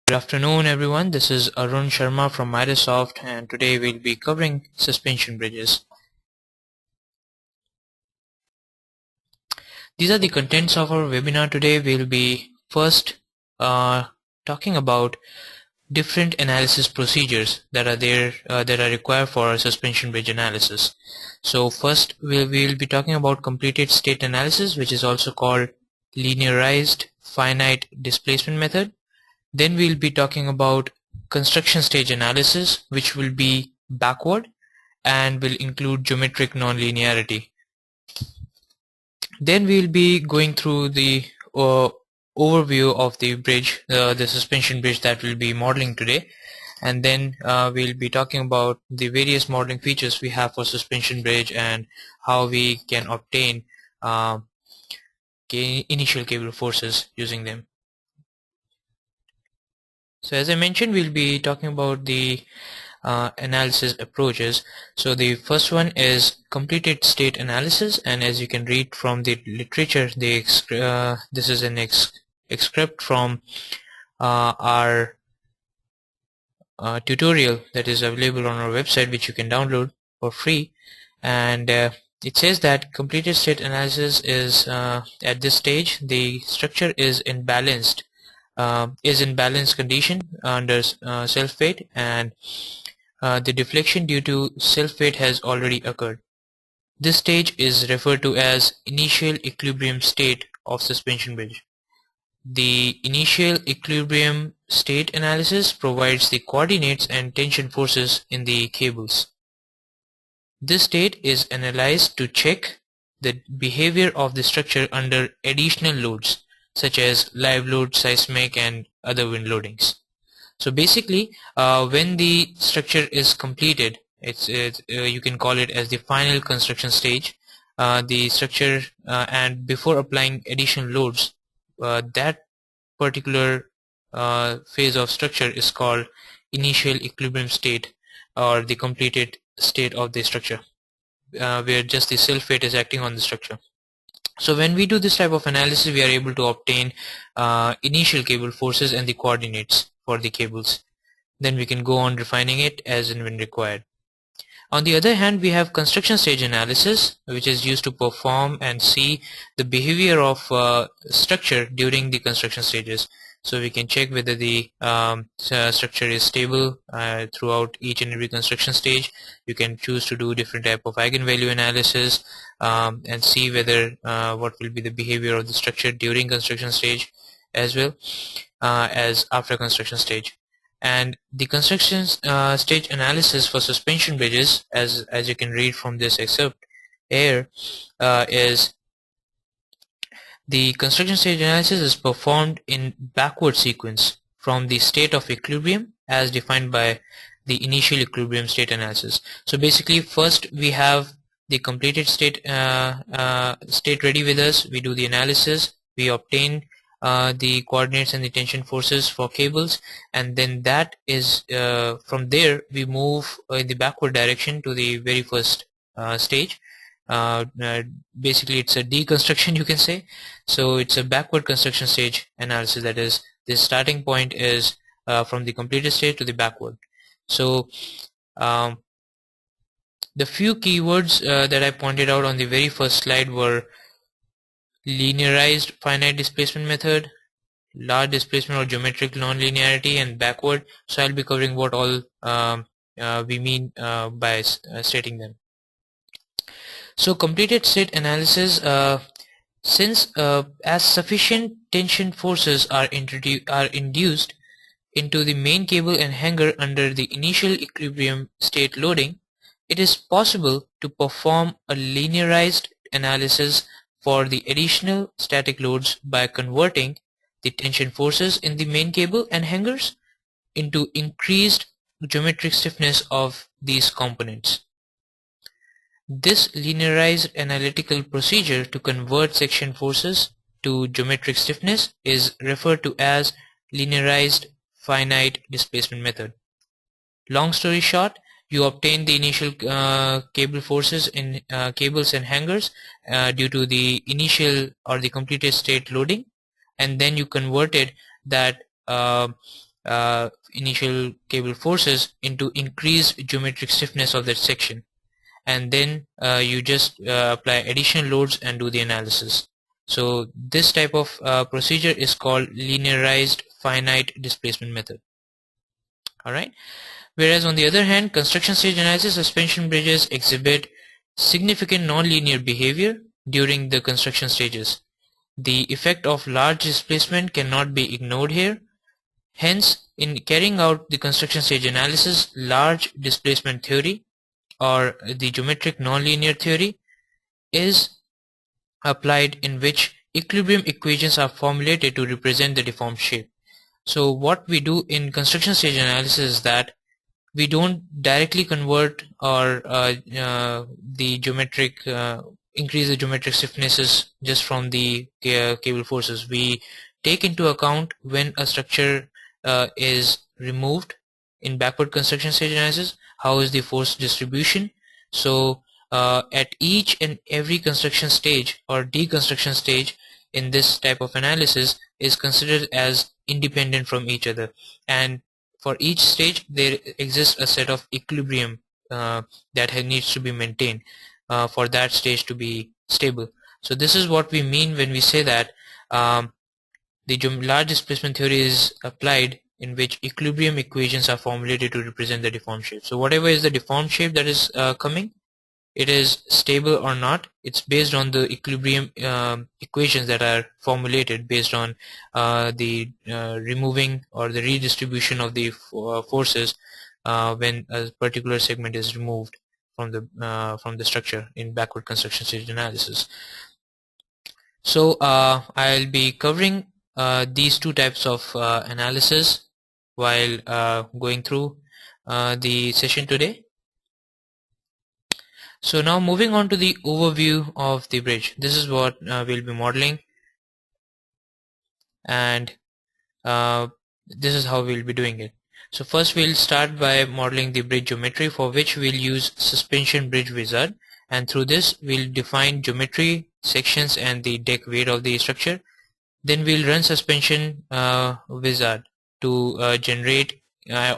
Good afternoon everyone, this is Arun Sharma from Midas and today we'll be covering suspension bridges. These are the contents of our webinar today. We'll be first talking about different analysis procedures that are required for a suspension bridge analysis. So first we'll be talking about completed state analysis, which is also called linearized finite displacement method. Then we'll be talking about construction stage analysis, which will be backward and will include geometric nonlinearity. Then we'll be going through the overview of the bridge, the suspension bridge that we'll be modeling today. And then we'll be talking about the various modeling features we have for suspension bridge and how we can obtain initial cable forces using them. So as I mentioned, we'll be talking about the analysis approaches. So the first one is completed state analysis, and as you can read from the literature, this is an excerpt from our tutorial that is available on our website, which you can download for free. And it says that completed state analysis is at this stage the structure is in balanced condition under self-weight, and the deflection due to self-weight has already occurred. This stage is referred to as initial equilibrium state of suspension bridge. The initial equilibrium state analysis provides the coordinates and tension forces in the cables. This state is analyzed to check the behavior of the structure under additional loads such as live load, seismic, and other wind loadings. So basically, when the structure is completed, you can call it as the final construction stage. The structure and before applying additional loads, that particular phase of structure is called initial equilibrium state, or the completed state of the structure, where just the self-weight is acting on the structure. So when we do this type of analysis, we are able to obtain initial cable forces and the coordinates for the cables. Then we can go on refining it as and when required. On the other hand, we have construction stage analysis, which is used to perform and see the behavior of structure during the construction stages. So we can check whether the structure is stable throughout each and every construction stage. You can choose to do different type of eigenvalue analysis and see whether what will be the behavior of the structure during construction stage as well as after construction stage. And the construction stage analysis for suspension bridges, as you can read from this excerpt here, is the construction stage analysis is performed in backward sequence from the state of equilibrium as defined by the initial equilibrium state analysis. So basically, first we have the completed state ready with us. We do the analysis, we obtain the coordinates and the tension forces for cables, and then that is from there we move in the backward direction to the very first stage. Basically it's a deconstruction, you can say. So it's a backward construction stage analysis, that is the starting point is from the completed stage to the backward. So the few keywords that I pointed out on the very first slide were linearized finite displacement method, large displacement or geometric nonlinearity, and backward. So I'll be covering what all we mean by stating them. So completed state analysis, since as sufficient tension forces are induced into the main cable and hanger under the initial equilibrium state loading, it is possible to perform a linearized analysis for the additional static loads by converting the tension forces in the main cable and hangers into increased geometric stiffness of these components. This linearized analytical procedure to convert section forces to geometric stiffness is referred to as linearized finite displacement method. Long story short, you obtain the initial cable forces in cables and hangers due to the initial or the completed state loading, and then you converted that initial cable forces into increased geometric stiffness of that section, and then you just apply additional loads and do the analysis. So this type of procedure is called linearized finite displacement method. Alright. Whereas on the other hand, construction stage analysis suspension bridges exhibit significant nonlinear behavior during the construction stages. The effect of large displacement cannot be ignored here. Hence, in carrying out the construction stage analysis, large displacement theory or the geometric nonlinear theory is applied, in which equilibrium equations are formulated to represent the deformed shape. So what we do in construction stage analysis is that we don't directly convert or the geometric increase the geometric stiffnesses just from the cable forces. We take into account when a structure is removed in backward construction stage analysis, how is the force distribution. So at each and every construction stage or deconstruction stage in this type of analysis is considered as independent from each other, and for each stage there exists a set of equilibrium that needs to be maintained for that stage to be stable. So this is what we mean when we say that the large displacement theory is applied, in which equilibrium equations are formulated to represent the deformed shape. So whatever is the deformed shape that is coming, it is stable or not, it's based on the equilibrium equations that are formulated based on the removing or the redistribution of the forces when a particular segment is removed from the structure in backward construction stage analysis. So I'll be covering these two types of analysis while going through the session today. So now moving on to the overview of the bridge. This is what we'll be modeling, and this is how we'll be doing it. So first we'll start by modeling the bridge geometry, for which we'll use suspension bridge wizard, and through this we'll define geometry, sections and the deck weight of the structure. Then we'll run suspension wizard to generate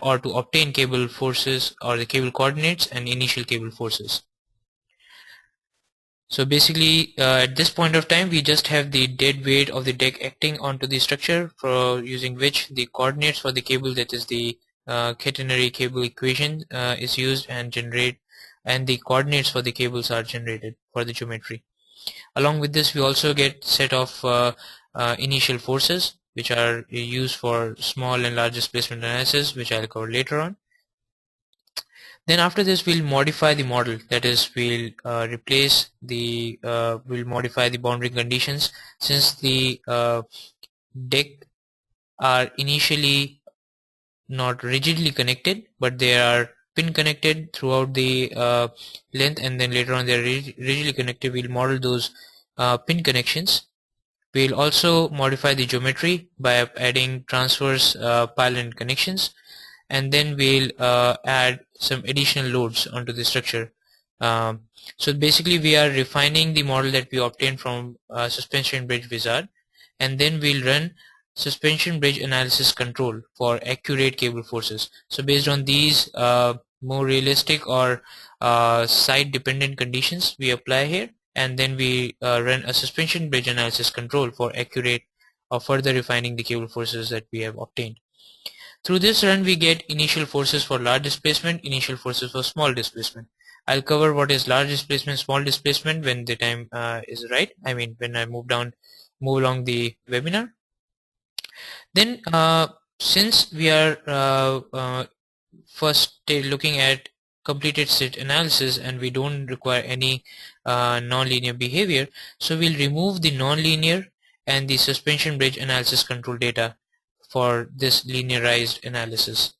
or to obtain cable forces or the cable coordinates and initial cable forces. So basically at this point of time we just have the dead weight of the deck acting onto the structure, for using which the coordinates for the cable, that is the catenary cable equation is used and the coordinates for the cables are generated for the geometry. Along with this we also get set of initial forces which are used for small and large displacement analysis, which I'll cover later on. Then after this we'll modify the model, that is we'll modify the boundary conditions. Since the deck are initially not rigidly connected, but they are pin connected throughout the length, and then later on they are rigidly connected, we'll model those pin connections. We'll also modify the geometry by adding transverse pylon connections, and then we'll add some additional loads onto the structure. So basically we are refining the model that we obtained from suspension bridge wizard, and then we'll run suspension bridge analysis control for accurate cable forces. So based on these more realistic or site dependent conditions we apply here, and then we run a suspension bridge analysis control for accurate or further refining the cable forces that we have obtained. Through this run we get initial forces for large displacement, initial forces for small displacement. I'll cover what is large displacement, small displacement when the time is right, I mean when I move along the webinar. Then since we are first looking at completed state analysis and we don't require any nonlinear behavior, so we'll remove the nonlinear and the suspension bridge analysis control data for this linearized analysis,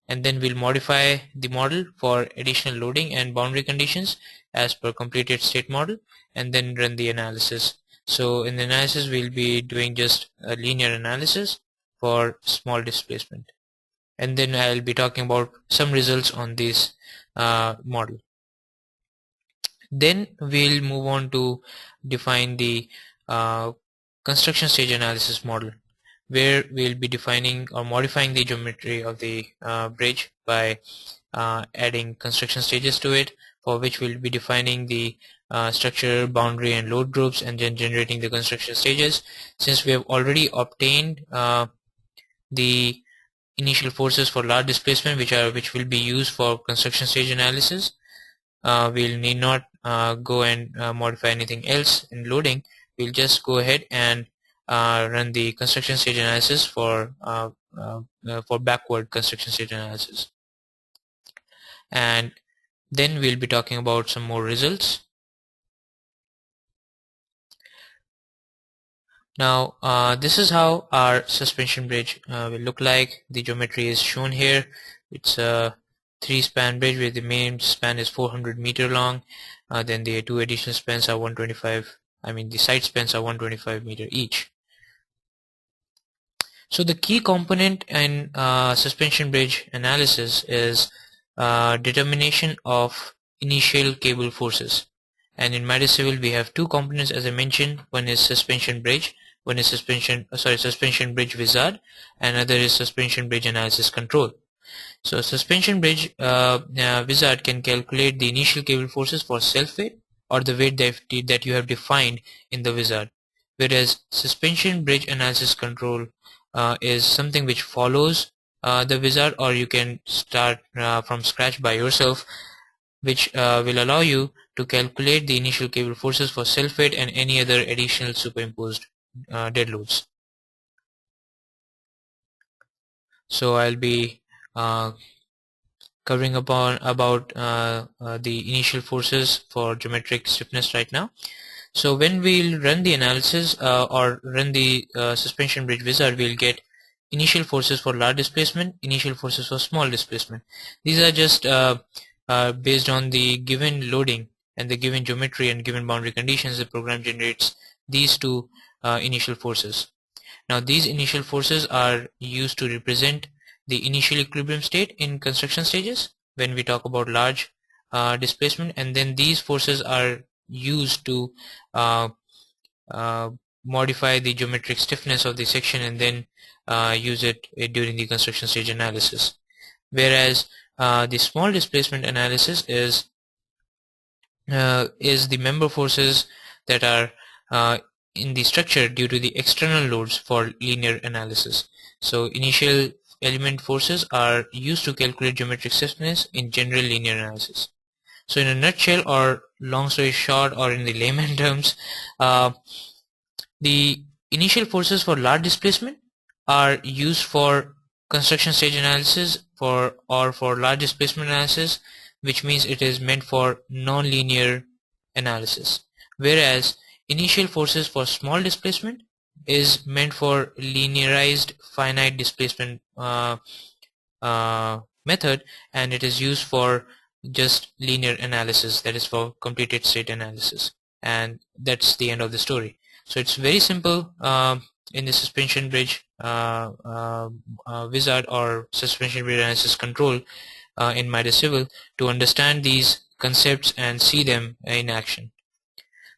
and then we'll modify the model for additional loading and boundary conditions as per completed state model, and then run the analysis. So in the analysis we'll be doing just a linear analysis for small displacement, and then I'll be talking about some results on this model. Then we'll move on to define the construction stage analysis model, where we'll be defining or modifying the geometry of the bridge by adding construction stages to it, for which we'll be defining the structure, boundary and load groups, and then generating the construction stages. Since we have already obtained the initial forces for large displacement, which will be used for construction stage analysis, we'll need not go and modify anything else in loading. We'll just go ahead and run the construction stage analysis for backward construction stage analysis, and then we'll be talking about some more results. Now this is how our suspension bridge will look like. The geometry is shown here. It's a 3-span bridge where the main span is 400 meter long. Then the 2 additional spans are 125. The side spans are 125 meter each. So the key component in suspension bridge analysis is determination of initial cable forces. And in Midas Civil we have two components, as I mentioned. One is suspension bridge, one is suspension bridge wizard, and another is suspension bridge analysis control. So suspension bridge wizard can calculate the initial cable forces for self-weight or the weight that you have defined in the wizard, whereas suspension bridge analysis control is something which follows the wizard, or you can start from scratch by yourself, which will allow you to calculate the initial cable forces for self-weight and any other additional superimposed dead loads. So I'll be covering about the initial forces for geometric stiffness right now. So when we'll run the analysis or run the suspension bridge wizard, we'll get initial forces for large displacement, initial forces for small displacement. These are just based on the given loading and the given geometry and given boundary conditions. The program generates these two initial forces. Now these initial forces are used to represent the initial equilibrium state in construction stages when we talk about large displacement, and then these forces are used to modify the geometric stiffness of the section and then use it during the construction stage analysis. Whereas the small displacement analysis is the member forces that are in the structure due to the external loads for linear analysis. So initial element forces are used to calculate geometric stiffness in general linear analysis. So in a nutshell, or long story short, or in the layman terms, the initial forces for large displacement are used for construction stage analysis for large displacement analysis, which means it is meant for non-linear analysis, whereas initial forces for small displacement is meant for linearized finite displacement method, and it is used for just linear analysis, that is for completed state analysis, and that's the end of the story. So it's very simple in the suspension bridge wizard or suspension bridge analysis control in Midas Civil to understand these concepts and see them in action.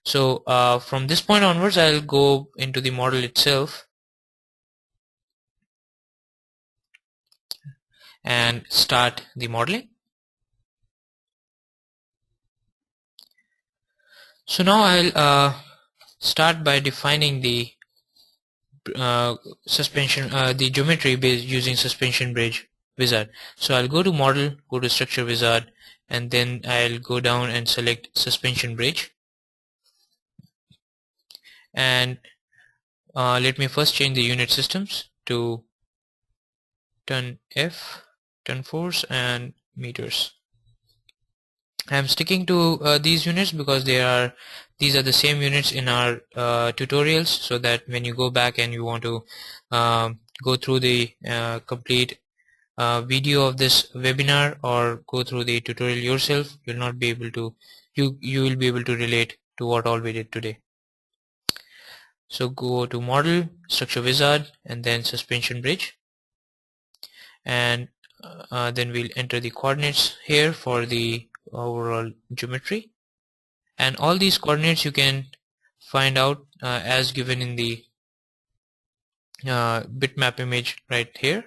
So from this point onwards, I'll go into the model itself and start the modeling. So now I'll start by defining the the geometry based using suspension bridge wizard. So I'll go to model, go to structure wizard, and then I'll go down and select suspension bridge. And let me first change the unit systems to ton F, ton force, and meters. I'm sticking to these units because these are the same units in our tutorials, so that when you go back and you want to go through the complete video of this webinar or go through the tutorial yourself, you'll not be able to you will be able to relate to what all we did today. So go to model, structure wizard, and then suspension bridge, and then we'll enter the coordinates here for the overall geometry, and all these coordinates you can find out as given in the bitmap image right here.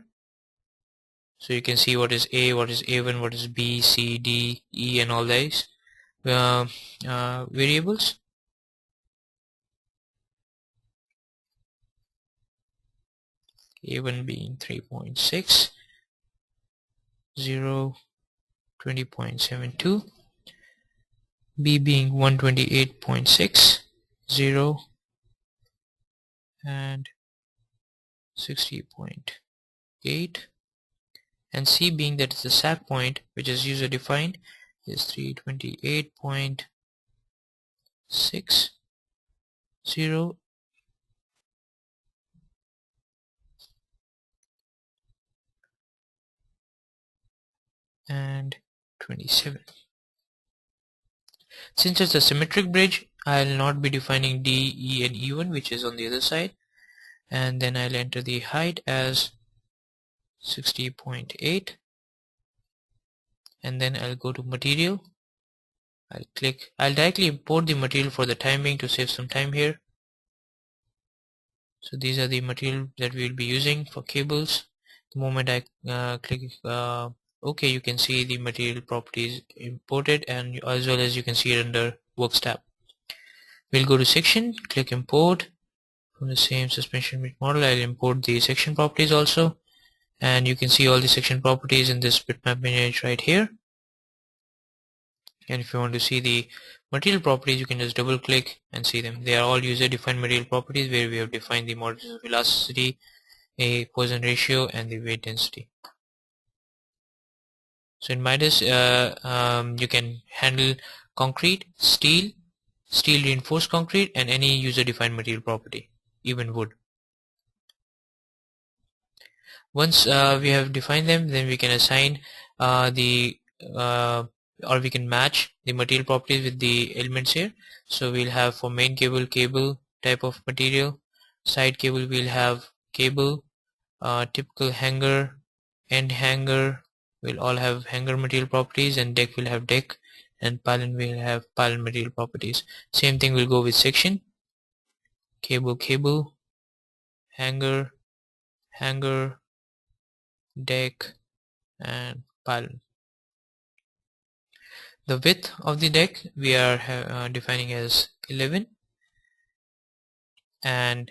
So you can see what is A, what is A1, what is B, C, D, E, and all these variables. A1 being 3.6, 0, 20.72, B being 128.6, 0, and 60.8, and C being that is the SAC point, which is user defined, is 328.6, 0, and 27. Since it's a symmetric bridge, I'll not be defining D, E, and E1, which is on the other side, and then I'll enter the height as 60.8, and then I'll go to material. I'll directly import the material for the time being to save some time here. So these are the material that we'll be using for cables. The moment I click OK, you can see the material properties imported, and as well as you can see it under Works tab. We'll go to section, click import. From the same suspension bridge model, I'll import the section properties also, and you can see all the section properties in this bitmap image right here. And if you want to see the material properties, you can just double click and see them. They are all user defined material properties where we have defined the modulus of velocity, a Poisson ratio, and the weight density. So in Midas, you can handle concrete, steel reinforced concrete, and any user defined material property, even wood. Once we have defined them, then we can assign or we can match the material properties with the elements here. So we'll have for main cable type of material, side cable we'll have cable, typical hanger, end hanger will all have hanger material properties, and deck will have deck, and pylon will have pylon material properties. Same thing will go with section, cable, hanger, deck, and pylon. The width of the deck we are defining as 11, and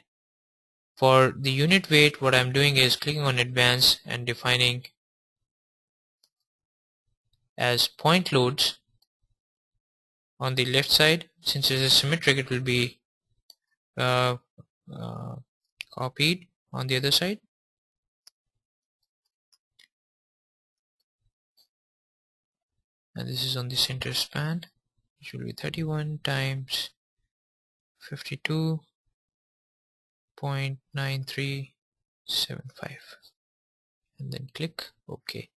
for the unit weight, what I'm doing is clicking on advanced and defining as point loads on the left side. Since it is symmetric, it will be uh, uh, copied on the other side. And this is on the center span, which will be 31 times 52.9375, and then click OK.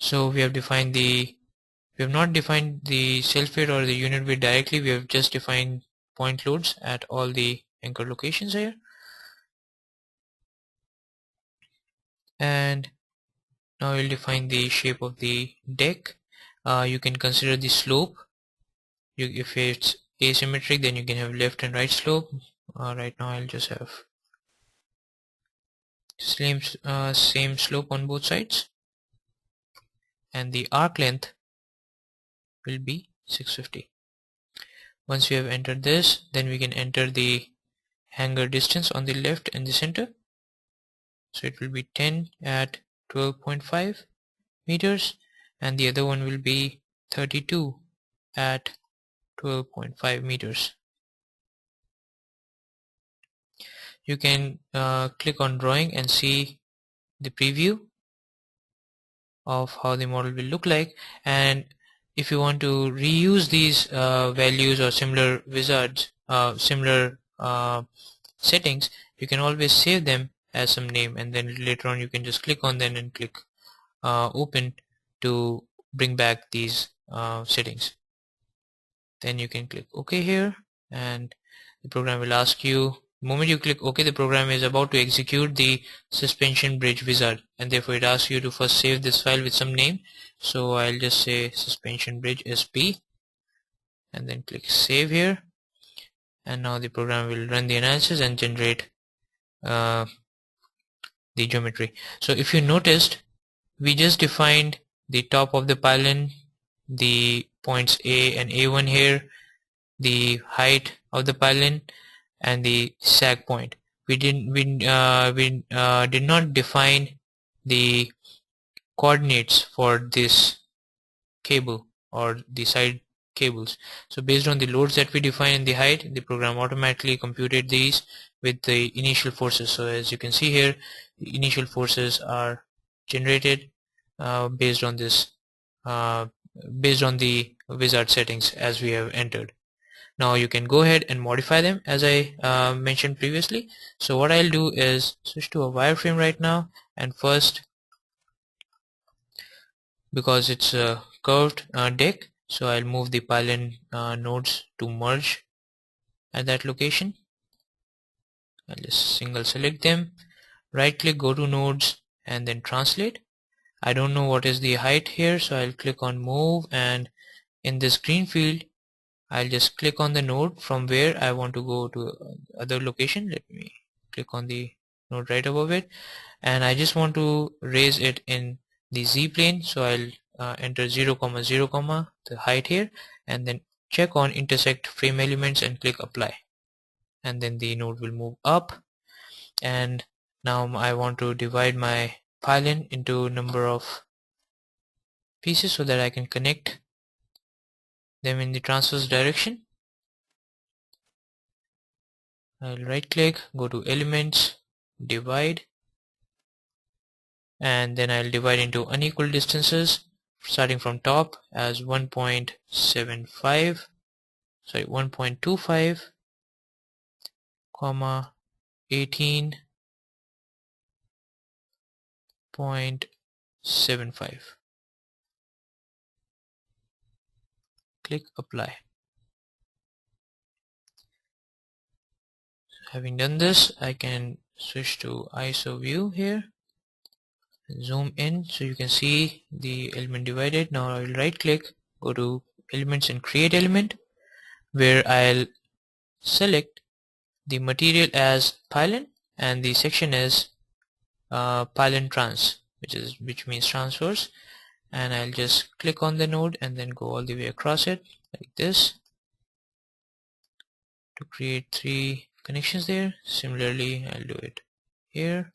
So we have not defined the self weight or the unit weight directly. We have just defined point loads at all the anchor locations here. And now we'll define the shape of the deck. You can consider the slope. If it's asymmetric, then you can have left and right slope. Right now I'll just have same slope on both sides, and the arc length will be 650. Once we have entered this, then we can enter the hanger distance on the left and the center. So it will be 10 at 12.5 meters, and the other one will be 32 at 12.5 meters. You can click on drawing and see the preview of how the model will look like. And if you want to reuse these values or similar wizards, similar settings, you can always save them as some name, and then later on you can just click on them and click open to bring back these settings. Then you can click OK here, and the program will ask you, the moment you click OK, the program is about to execute the suspension bridge wizard, and therefore it asks you to first save this file with some name. So I'll just say suspension bridge SP, and then click save here, and now the program will run the analysis and generate the geometry. So if you noticed, we just defined the top of the pylon, the points A and A1 here, the height of the pylon, and the sag point. We did not define the coordinates for this cable or the side cables. So based on the loads that we define in the height, the program automatically computed these with the initial forces. So as you can see here, the initial forces are generated based on this, uh, based on the wizard settings as we have entered. Now you can go ahead and modify them as I mentioned previously. So what I'll do is switch to a wireframe right now, and first, because it's a curved deck, so I'll move the pylon nodes to merge at that location. I'll just single select them, right click, go to nodes, and then translate. I don't know what is the height here, so I'll click on move, and in this green field I'll just click on the node from where I want to go to other location. Let me click on the node right above it, and I just want to raise it in the Z plane. So I'll enter 0, 0, the height here, and then check on intersect frame elements and click apply, and then the node will move up. And now I want to divide my pylon into a number of pieces so that I can connect them in the transverse direction. I'll right click, go to elements, divide, and then I'll divide into unequal distances starting from top as 1.75, sorry, 1.25 comma 18.75. Click apply. Having done this, I can switch to ISO view here, zoom in so you can see the element divided. Now I will right click, go to elements and create element, where I'll select the material as pylon and the section is pylon trans, which means transverse, and I'll just click on the node and then go all the way across it like this to create 3 connections there. Similarly, I'll do it here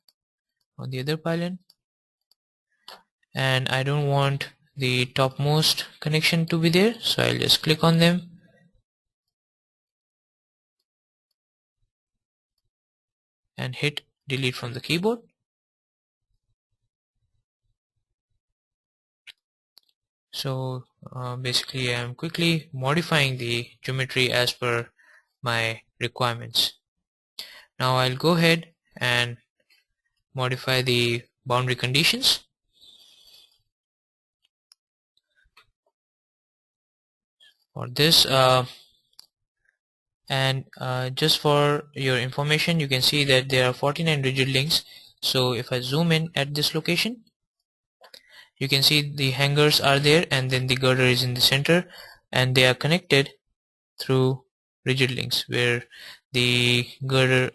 on the other pylon, and I don't want the topmost connection to be there, so I'll just click on them and hit delete from the keyboard. So basically I'm quickly modifying the geometry as per my requirements. Now I'll go ahead and modify the boundary conditions. For this just for your information, you can see that there are 49 rigid links. So if I zoom in at this location, you can see the hangers are there, and then the girder is in the center, and they are connected through rigid links, where the girder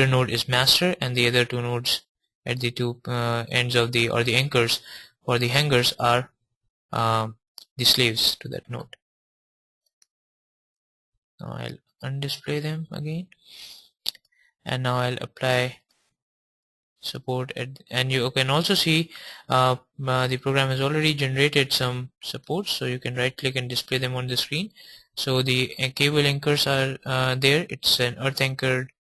node is master, and the other 2 nodes at the 2 ends of the anchors for the hangers are the slaves to that node. Now I'll undisplay them again, and now I'll apply support and you can also see the program has already generated some supports, so you can right click and display them on the screen. So the cable anchors are there. It's an earth anchored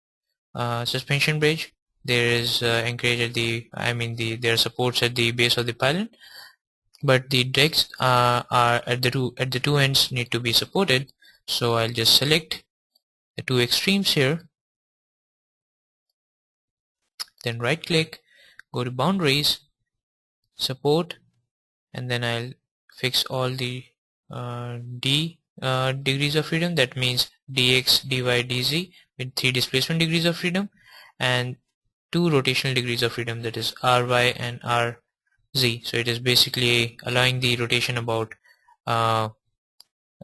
suspension bridge. There is anchorage at there are supports at the base of the pylon, but the decks are at the two ends need to be supported. So I'll just select the 2 extremes here, then right click, go to boundaries, support, and then I'll fix all the degrees of freedom. That means dx, dy, dz with 3 displacement degrees of freedom and 2 rotational degrees of freedom, that is ry and rz. So it is basically allowing the rotation about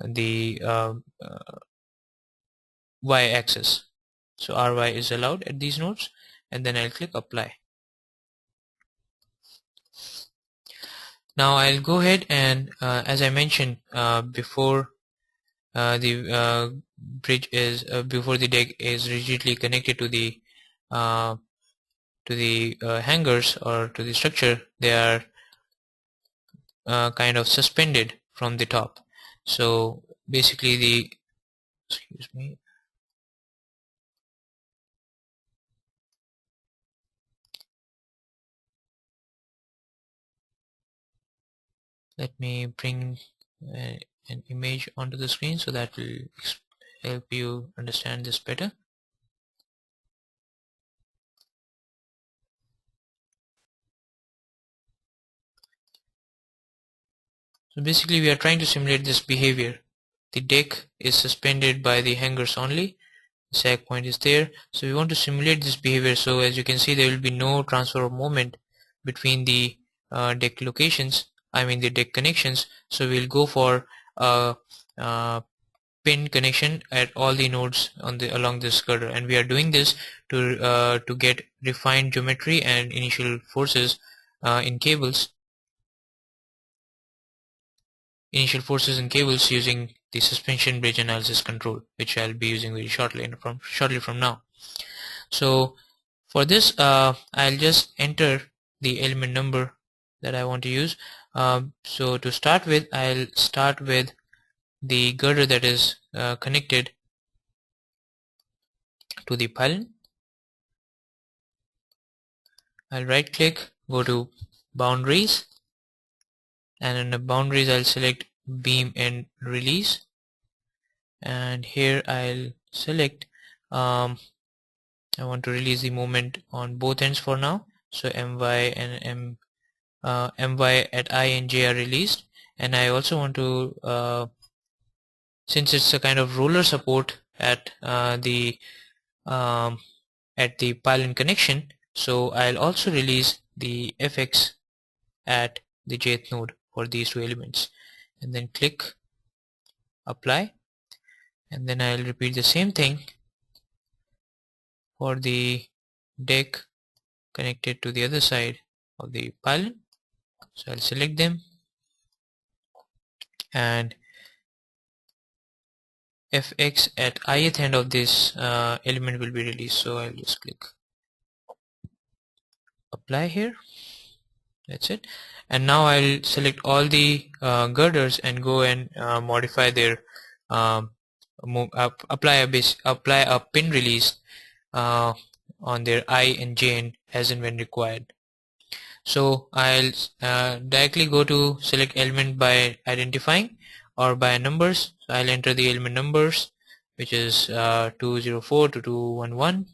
the y axis. So ry is allowed at these nodes, and then I'll click apply. Now I'll go ahead and as I mentioned before, the bridge is before the deck is rigidly connected uh, to the hangers or to the structure, they are kind of suspended from the top. So basically the, excuse me, let me bring an image onto the screen so that will help you understand this better. So basically we are trying to simulate this behavior. The deck is suspended by the hangers only. The sag point is there. So we want to simulate this behavior. So as you can see, there will be no transfer of moment between the deck locations, I mean the deck connections. So we'll go for a, pin connection at all the nodes on the along this girder, and we are doing this to get refined geometry and initial forces in cables using the suspension bridge analysis control, which I'll be using very shortly from now. So for this, I'll just enter the element number that I want to use. So to start with, I'll start with the girder that is connected to the pylon. I'll right click, go to boundaries, and in the boundaries I'll select beam and release, and here I'll select I want to release the moment on both ends for now. So my and my at I and j are released, and I also want to since it's a kind of roller support um, at the pylon connection, so I'll also release the fx at the jth node for these two elements, and then click apply, and then I'll repeat the same thing for the deck connected to the other side of the pylon. So I'll select them, and fx at ith end of this element will be released. So I'll just click apply here. That's it. And now I'll select all the girders and go and modify their apply a pin release uh, on their I and J end as and when required. So I'll directly go to select element by identifying or by numbers. So I'll enter the element numbers, which is 204 to 211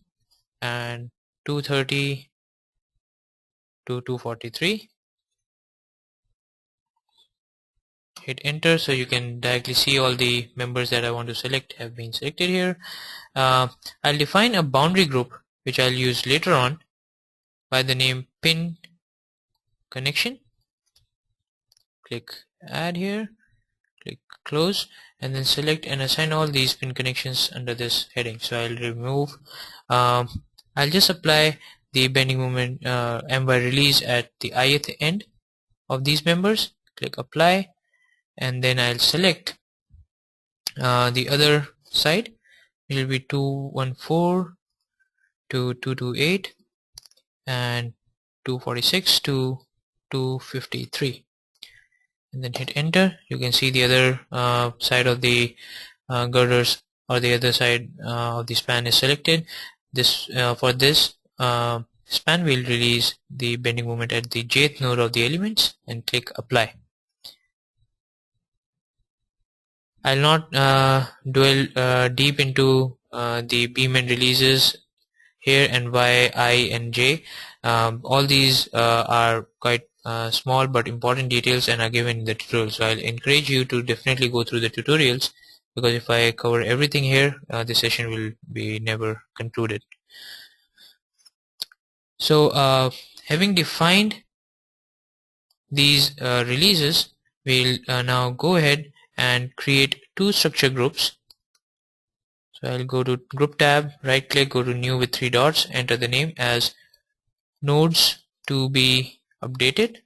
and 230 to 243. Hit enter, so you can directly see all the members that I want to select have been selected here. I'll define a boundary group which I'll use later on by the name pin connection. Click add here, click close, and then select and assign all these pin connections under this heading. So I'll remove I'll just apply the bending moment my release at the ith end of these members. Click apply, and then I'll select the other side. It will be 214 to 228 and 246 to 253, and then hit enter. You can see the other side of the girders, or the other side of the span is selected. This for this span will release the bending moment at the jth node of the elements, and click apply. I'll not dwell deep into the beam and releases here and y, I and j. All these are quite small but important details and are given in the tutorial. So I'll encourage you to definitely go through the tutorials, because if I cover everything here, the session will be never concluded. So having defined these releases, we'll now go ahead and create two structure groups. So I'll go to group tab, right click, go to new with three dots, enter the name as nodes to be updated,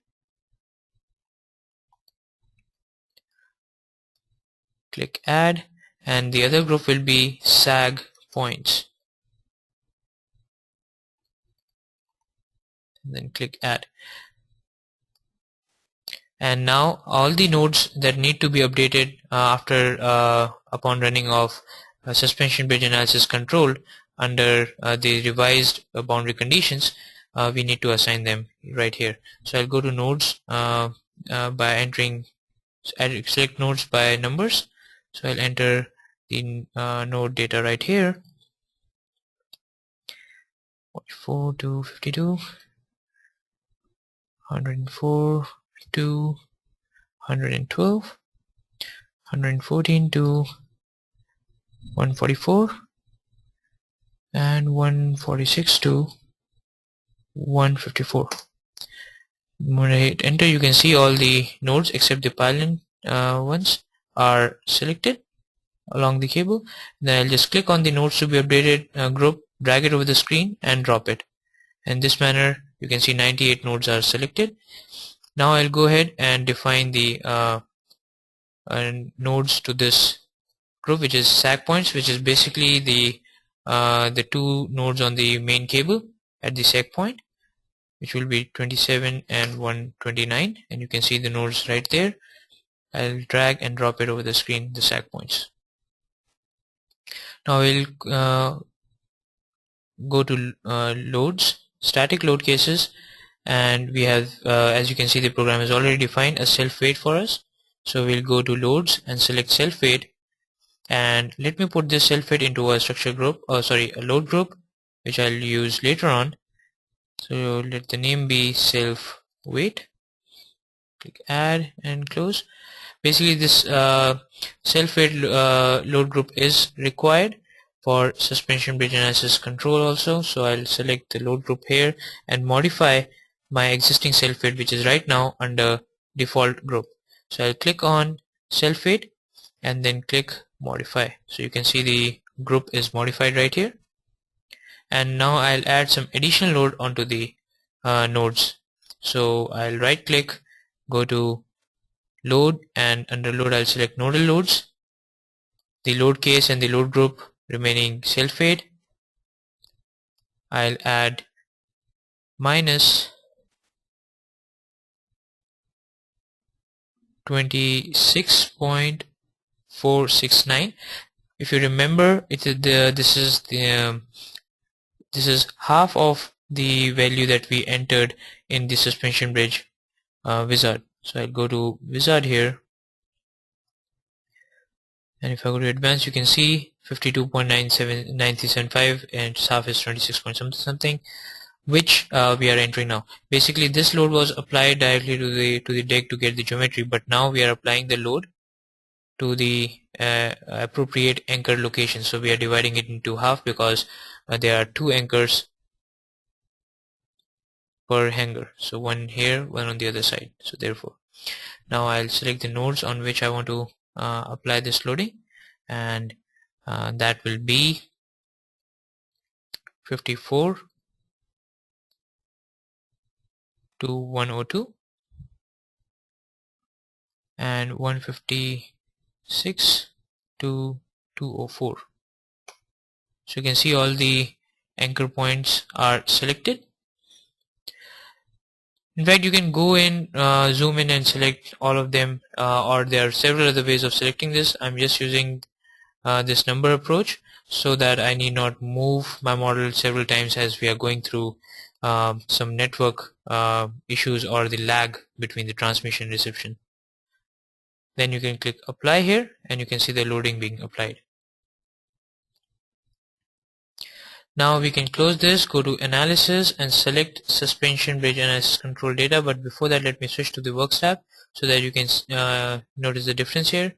click add, and the other group will be sag points, and then click add. And now all the nodes that need to be updated after upon running of suspension bridge analysis control under the revised boundary conditions, we need to assign them right here. So I'll go to nodes by entering, select nodes by numbers. So I'll enter the node data right here, 44 to 52, 104 to 112, 114 to 144, and 146 to 154. When I hit enter, you can see all the nodes except the pylon ones are selected along the cable. Then I'll just click on the nodes to be updated group, drag it over the screen, and drop it. In this manner, you can see 98 nodes are selected. Now I'll go ahead and define the nodes to this group, which is sag points, which is basically the two nodes on the main cable at the sag point, which will be 27 and 129, and you can see the nodes right there. I'll drag and drop it over the screen, the sag points. Now we'll go to loads, static load cases, and we have as you can see, the program has already defined a self-weight for us. So we'll go to loads and select self-weight, and let me put this self-weight into a structure group, a load group, which I'll use later on. So let the name be self-weight, click add and close. Basically this self-weight load group is required for suspension bridge analysis control also. So I'll select the load group here and modify my existing self-weight, which is right now under default group. So I'll click on self-weight and then click modify. So you can see the group is modified right here. And now I'll add some additional load onto the nodes. So I'll right click, go to load, and under load I'll select nodal loads, the load case and the load group remaining self-weight. I'll add minus 26.469. If you remember, this is half of the value that we entered in the suspension bridge wizard. So I'll go to wizard here, and if I go to advanced, you can see 52.97975 and half is 26 point something, which we are entering now. Basically this load was applied directly to the deck to get the geometry, but now we are applying the load to the appropriate anchor location. So we are dividing it into half because there are two anchors per hanger, so one here, one on the other side. So therefore now I'll select the nodes on which I want to apply this loading, and that will be 54 to 102 and 156 to 204. So you can see all the anchor points are selected. In fact, you can go in, zoom in and select all of them, or there are several other ways of selecting this. I'm just using this number approach so that I need not move my model several times as we are going through some network issues or the lag between the transmission and reception. Then you can click apply here, and you can see the loading being applied. Now we can close this, go to analysis and select suspension bridge analysis control data. But before that, let me switch to the works tab so that you can notice the difference here.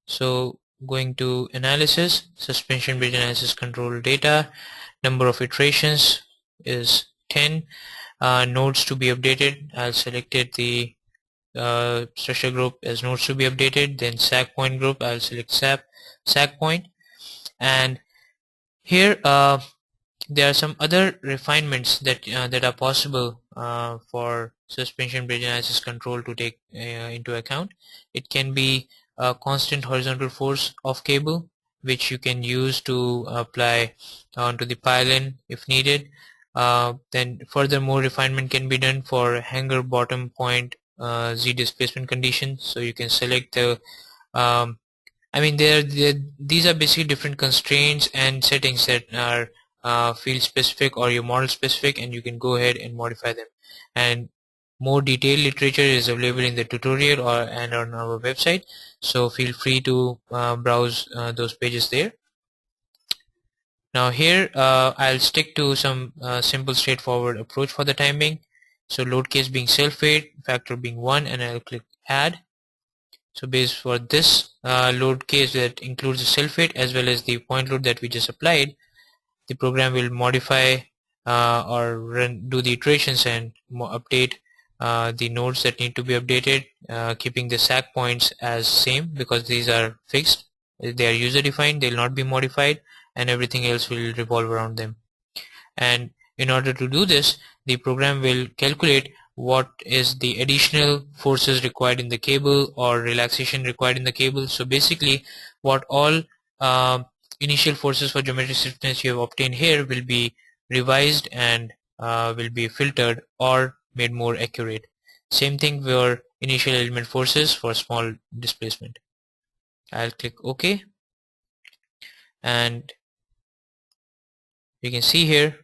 So going to analysis, suspension bridge analysis control data, number of iterations is 10, nodes to be updated. I'll select it, the structure group as nodes to be updated. Then sag point group, I'll select sag point, and here there are some other refinements that are possible for suspension bridge analysis control to take into account. It can be a constant horizontal force of cable, which you can use to apply onto the pylon if needed. Then further more refinement can be done for hanger bottom point Z displacement condition. So you can select the um, these are basically different constraints and settings that are field specific or your model specific, and you can go ahead and modify them. And more detailed literature is available in the tutorial and on our website, so feel free to browse those pages there. Now here I'll stick to some simple straightforward approach for the timing. So load case being self-weight, factor being 1, and I'll click add. So based for this load case that includes the self-weight as well as the point load that we just applied, the program will modify or do the iterations and update the nodes that need to be updated, keeping the sag points as same because these are fixed. They are user defined, they'll not be modified, and everything else will revolve around them. And in order to do this, the program will calculate what is the additional forces required in the cable or relaxation required in the cable. So basically what all initial forces for geometric stiffness you have obtained here will be revised and will be filtered or made more accurate. Same thing for initial element forces for small displacement. I'll click OK, and you can see here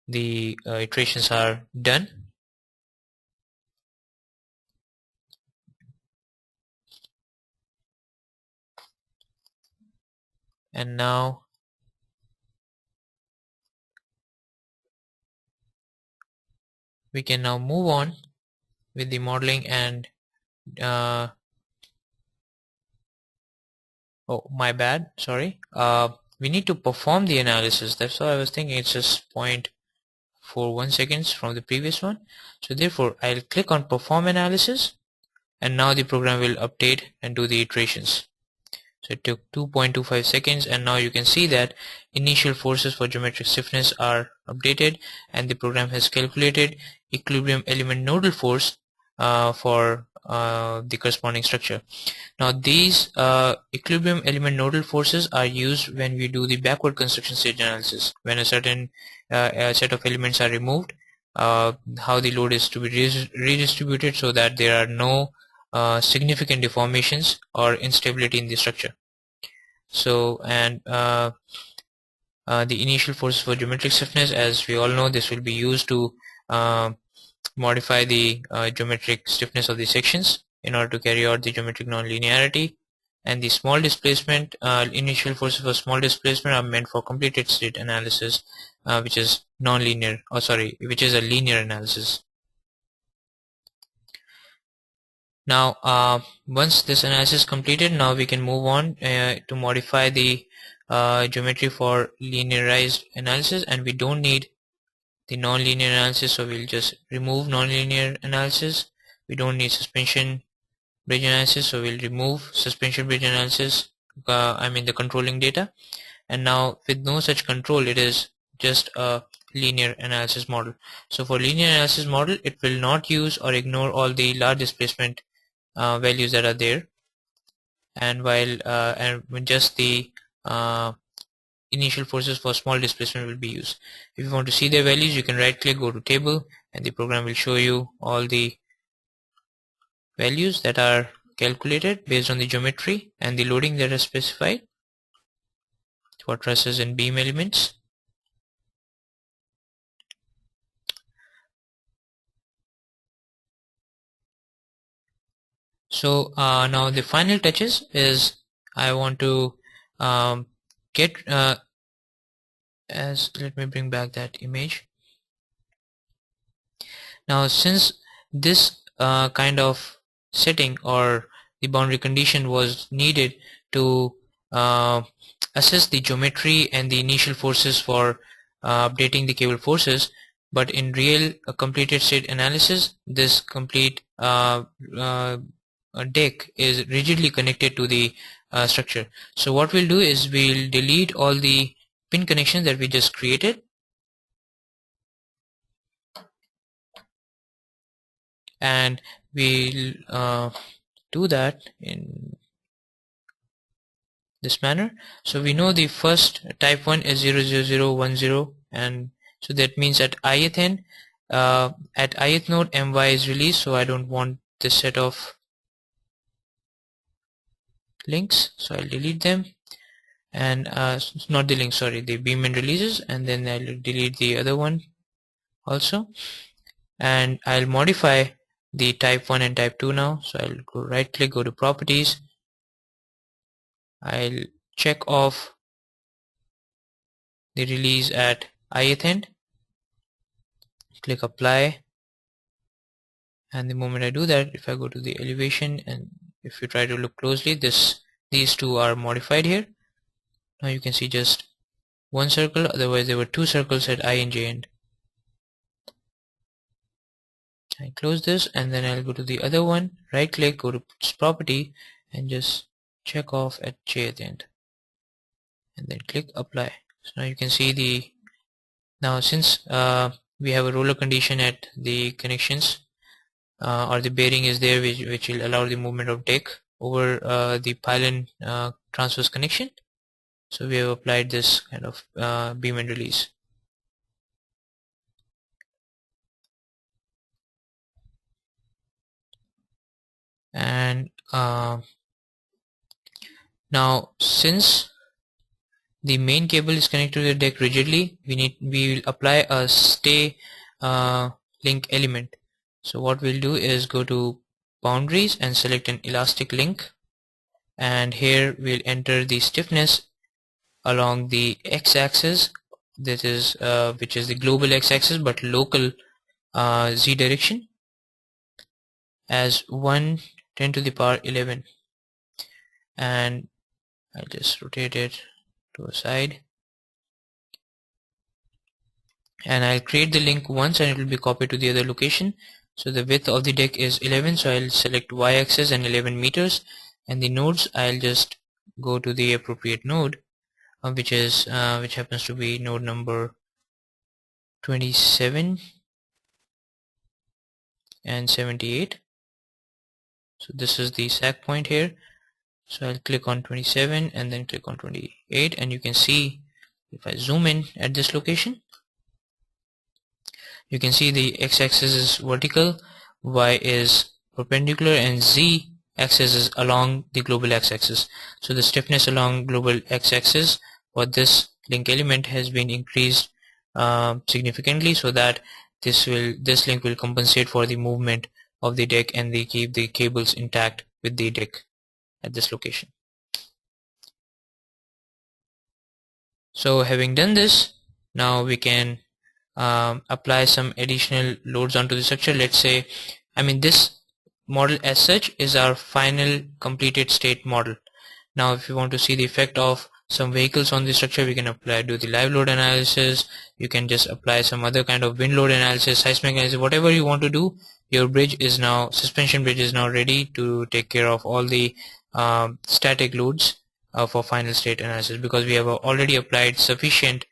the iterations are done. And now we can now move on with the modeling and oh, my bad, sorry. We need to perform the analysis. That's why I was thinking it's just 0.41 seconds from the previous one. So therefore I'll click on perform analysis, and now the program will update and do the iterations. So it took 2.25 seconds, and now you can see that initial forces for geometric stiffness are updated, and the program has calculated equilibrium element nodal force for the corresponding structure. Now these equilibrium element nodal forces are used when we do the backward construction stage analysis. When a certain set of elements are removed, how the load is to be redistributed so that there are no significant deformations or instability in the structure. So, and the initial forces for geometric stiffness, as we all know, this will be used to modify the geometric stiffness of the sections in order to carry out the geometric nonlinearity. And the small displacement, initial forces for small displacement are meant for completed state analysis, which is nonlinear, which is a linear analysis. Now once this analysis is completed, now we can move on to modify the geometry for linearized analysis, and we don't need the nonlinear analysis, so we'll just remove nonlinear analysis. We don't need suspension bridge analysis, so we'll remove suspension bridge analysis, the controlling data. And now with no such control, it is just a linear analysis model. So for linear analysis model, it will not use or ignore all the large displacement values that are there, and while and just the initial forces for small displacement will be used. If you want to see their values, you can right click, go to table, and the program will show you all the values that are calculated based on the geometry and the loading that is specified for trusses and beam elements. So now the final touches is I want to get let me bring back that image. Now since this kind of setting or the boundary condition was needed to assess the geometry and the initial forces for updating the cable forces, but in real completed state analysis, this complete deck is rigidly connected to the structure. So what we'll do is we'll delete all the pin connections that we just created, and we'll do that in this manner. So we know the first type 1 is 00010, and so that means at ith end, at ith node my is released, so I don't want this set of links, so I'll delete them. And not the link, sorry, the beam-in releases, and then I'll delete the other one also, and I'll modify the type 1 and type 2 now. So I'll go right click, go to properties, I'll check off the release at ith end, click apply, and the moment I do that, if I go to the elevation and if you try to look closely, these two are modified here. Now you can see just one circle, otherwise there were two circles at I and j end. I close this, and then I'll go to the other one, right click, go to property, and just check off at j end, and then click apply. So now you can see now since we have a roller condition at the connections, or the bearing is there, which will allow the movement of deck over the pylon transverse connection. So we have applied this kind of beam and release. And now since the main cable is connected to the deck rigidly, we will apply a stay link element. So what we'll do is go to boundaries and select an elastic link, and here we'll enter the stiffness along the x-axis, that is which is the global x-axis but local z direction, as 1 10 to the power 11, and I'll just rotate it to a side, and I'll create the link once and it will be copied to the other location. So the width of the deck is 11, so I'll select y-axis and 11 meters, and the nodes, I'll just go to the appropriate node, which happens to be node number 27 and 78. So this is the sag point here, so I'll click on 27 and then click on 28, and you can see if I zoom in at this location, you can see the x-axis is vertical, y is perpendicular, and z axis is along the global x-axis. So the stiffness along global x-axis for this link element has been increased significantly, so that this link will compensate for the movement of the deck and they keep the cables intact with the deck at this location. So having done this, now we can apply some additional loads onto the structure. Let's say, this model as such is our final completed state model. Now if you want to see the effect of some vehicles on the structure, we can do the live load analysis. You can just apply some other kind of wind load analysis, seismic analysis, whatever you want to do. Your suspension bridge is now ready to take care of all the static loads for final state analysis, because we have already applied sufficient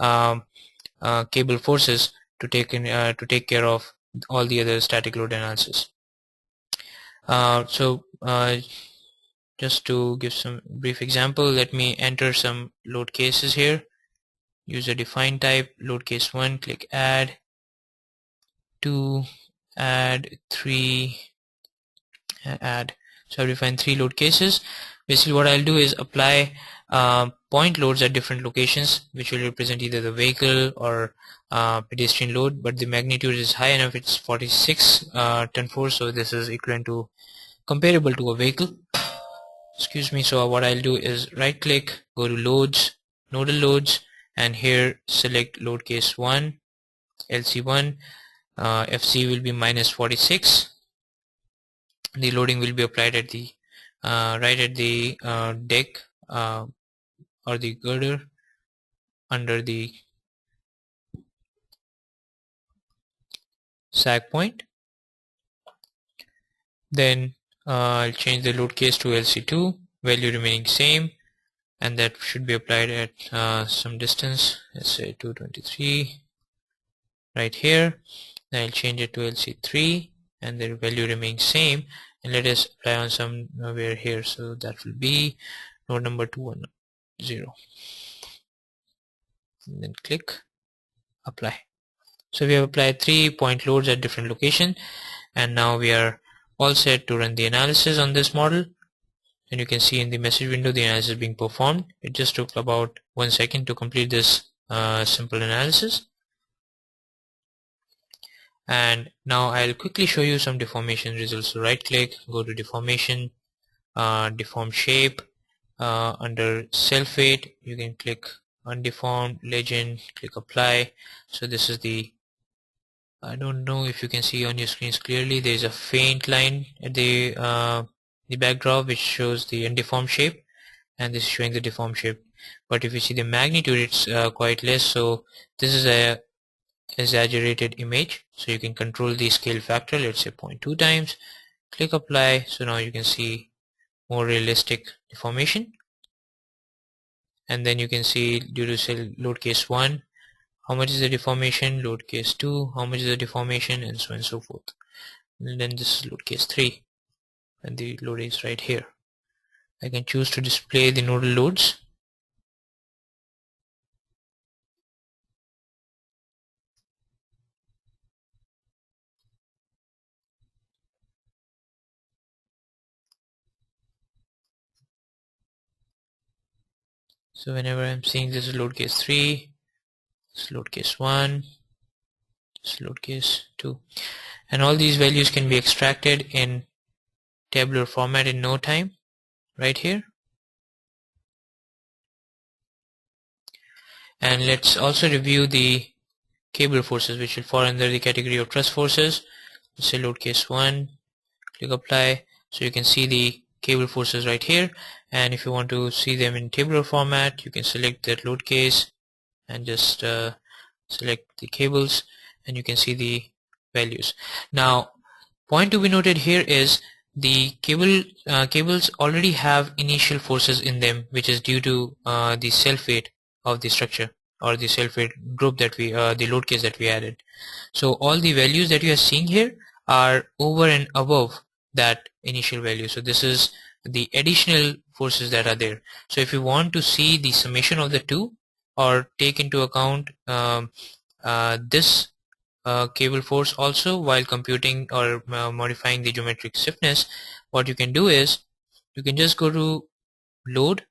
cable forces to take care of all the other static load analysis. Just to give some brief example, let me enter some load cases here. User defined type, load case 1, click add, 2, add, 3, add. So I'll define 3 load cases. Basically what I'll do is apply point loads at different locations, which will represent either the vehicle or pedestrian load, but the magnitude is high enough. It's 46 ton force, so this is equivalent to, comparable to a vehicle. Excuse me. So what I'll do is right click, go to loads, nodal loads, and here select load case 1, LC1, FC will be minus 46. The loading will be applied at the right at the deck or the girder under the sag point. Then I'll change the load case to LC2, value remaining same, and that should be applied at some distance, let's say 223 right here. Then I'll change it to LC3, and the value remains same, and let us apply on somewhere here. So that will be node number 210, and then click apply. So we have applied 3 point loads at different locations, and now we are all set to run the analysis on this model. And you can see in the message window the analysis being performed. It just took about 1 second to complete this simple analysis. And now I'll quickly show you some deformation results. So right click, go to deformation, deform shape, under self weight you can click undeformed legend, click apply. So this is the, I don't know if you can see on your screens clearly, there is a faint line at the backdrop which shows the undeformed shape, and this is showing the deformed shape. But if you see the magnitude, it's quite less. So this is a exaggerated image, so you can control the scale factor, let's say 0.2 times, click apply. So now you can see more realistic deformation, and then you can see due to say load case 1 how much is the deformation, load case 2 how much is the deformation, and so on and so forth. And then this is load case 3, and the load is right here. I can choose to display the nodal loads. So whenever I'm seeing this is load case 3, this is load case 1, this is load case 2, and all these values can be extracted in tabular format in no time right here. And let's also review the cable forces, which will fall under the category of truss forces. Let's say load case 1, click apply. So you can see the cable forces right here, and if you want to see them in tabular format you can select that load case and just select the cables, and you can see the values. Now point to be noted here is the cables already have initial forces in them, which is due to the self weight of the structure, or the self weight group that we the load case that we added. So all the values that you are seeing here are over and above that initial value. So this is the additional forces that are there. So if you want to see the summation of the two, or take into account this cable force also while computing or modifying the geometric stiffness, what you can do is you can just go to load,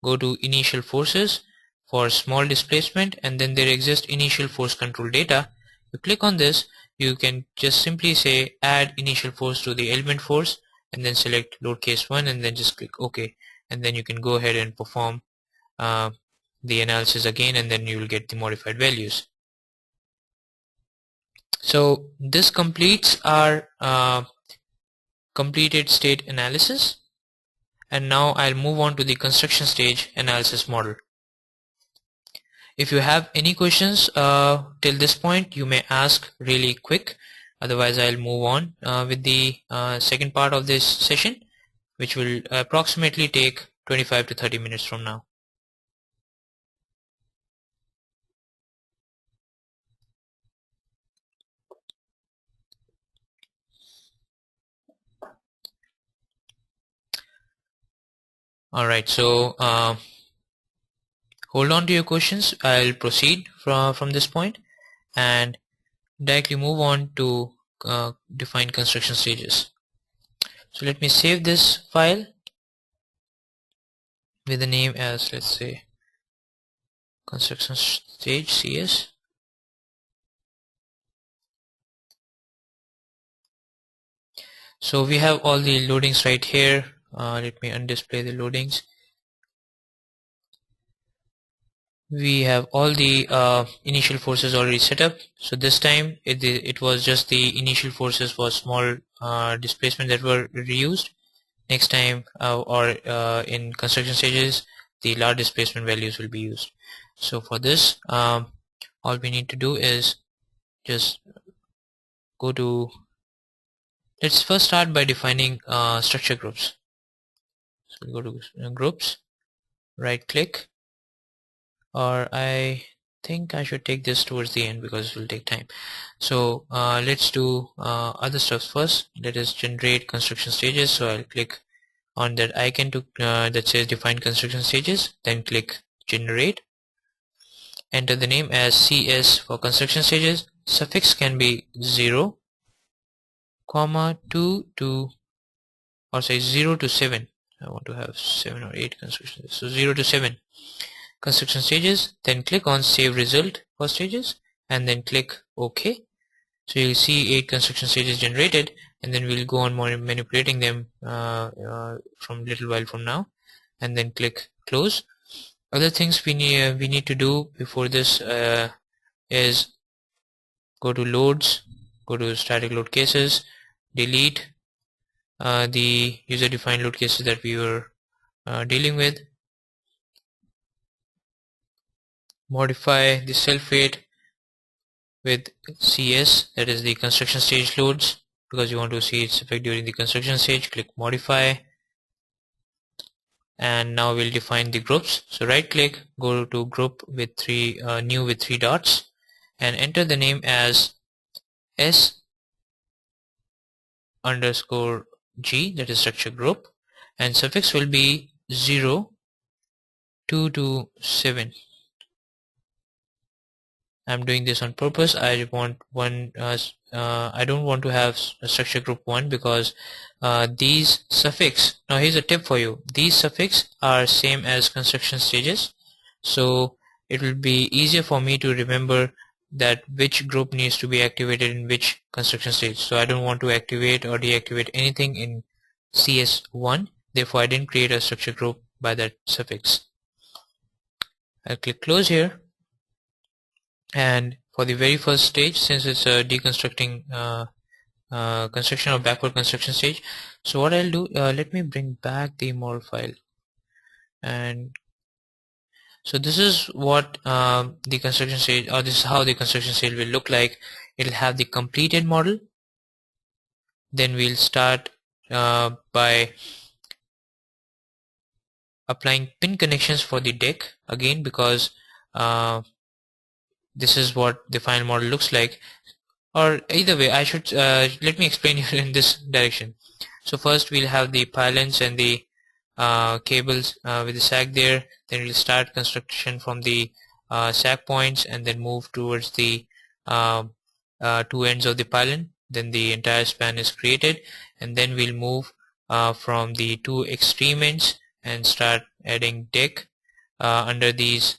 go to initial forces for small displacement, and then there exists initial force control data. You click on this, you can just simply say add initial force to the element force, and then select load case 1, and then just click OK, and then you can go ahead and perform the analysis again, and then you will get the modified values. So this completes our completed state analysis, and now I'll move on to the construction stage analysis model. If you have any questions till this point, you may ask really quick, otherwise I'll move on with the second part of this session, which will approximately take 25 to 30 minutes from now. Alright, so hold on to your questions. I'll proceed from this point and directly move on to define construction stages. So let me save this file with the name as, let's say, construction stage CS. So we have all the loadings right here. Let me undisplay the loadings. We have all the initial forces already set up. So this time it was just the initial forces for small displacement that were reused. Next time or in construction stages, the large displacement values will be used. So for this, all we need to do is just go to, let's first start by defining structure groups. So go to groups, right click, or I think I should take this towards the end because it will take time. So let's do other stuff first. Let us generate construction stages. So I'll click on that icon to that says define construction stages, then click generate. Enter the name as CS for construction stages. Suffix can be 0, comma 2 to, or say 0 to 7. I want to have 7 or 8 construction stages. So 0 to 7 construction stages. Then click on save result for stages and then click OK. So you'll see 8 construction stages generated, and then we'll go on manipulating them from little while from now, and then click close. Other things we need to do before this is go to loads, go to static load cases, delete the user defined load cases that we were dealing with, modify the self weight with CS, that is the construction stage loads, because you want to see its effect during the construction stage. Click modify, and now we'll define the groups. So right click, go to group with new with 3 dots, and enter the name as S underscore G, that is structure group, and suffix will be 0, 2 to 7. I'm doing this on purpose. I want one. I don't want to have a structure group 1 because these suffix. Now here's a tip for you. These suffix are same as construction stages, so it will be easier for me to remember that which group needs to be activated in which construction stage. So I don't want to activate or deactivate anything in CS1. Therefore, I didn't create a structure group by that suffix. I'll click close here. And for the very first stage, since it's a deconstructing construction or backward construction stage, so what I'll do, let me bring back the model file. And so this is what the construction stage, or this is how the construction stage will look like. It'll have the completed model. Then we'll start by applying pin connections for the deck again, because this is what the final model looks like. Or either way, I should let me explain it in this direction. So first we'll have the pylons and the cables with the sag there. Then we'll start construction from the sag points and then move towards the 2 ends of the pylon. Then the entire span is created, and then we'll move from the 2 extreme ends and start adding deck under these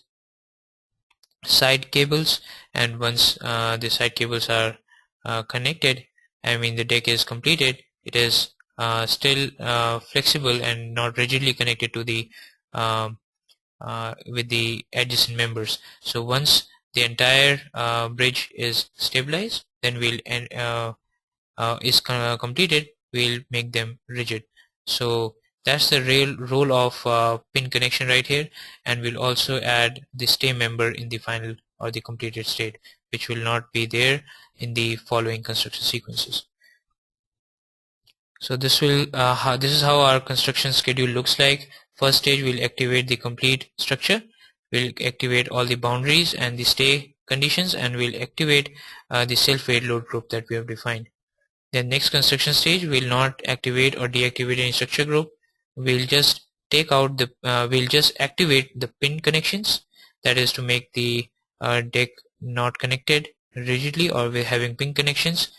side cables. And once the side cables are connected, I mean the deck is completed, it is still flexible and not rigidly connected to the with the adjacent members. So once the entire bridge is stabilized, then we'll completed, we'll make them rigid. So that's the real role of pin connection right here. And we'll also add the stay member in the final or the completed state, which will not be there in the following construction sequences. So this will this is how our construction schedule looks like. First stage, we'll activate the complete structure, we'll activate all the boundaries and the stay conditions, and we'll activate the self-weight load group that we have defined. Then next construction stage, we'll not activate or deactivate any structure group. We'll just take out the we'll just activate the pin connections, that is to make the deck not connected rigidly or we're having pin connections,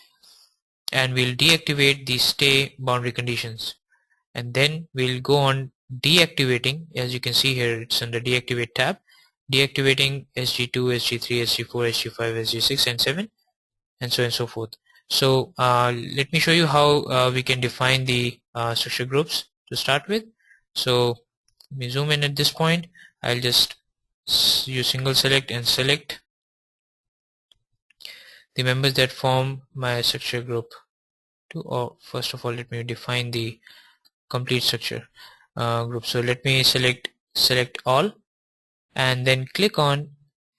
and we'll deactivate the stay boundary conditions. And then we'll go on deactivating. As you can see here, it's under deactivate tab, deactivating SG2, SG3, SG4, SG5, SG6 and 7, and so on and so forth. So let me show you how we can define the structure groups to start with. So let me zoom in at this point. I'll just use single select and select the members that form my structure group. First of all, let me define the complete structure group. So let me select all, and then click on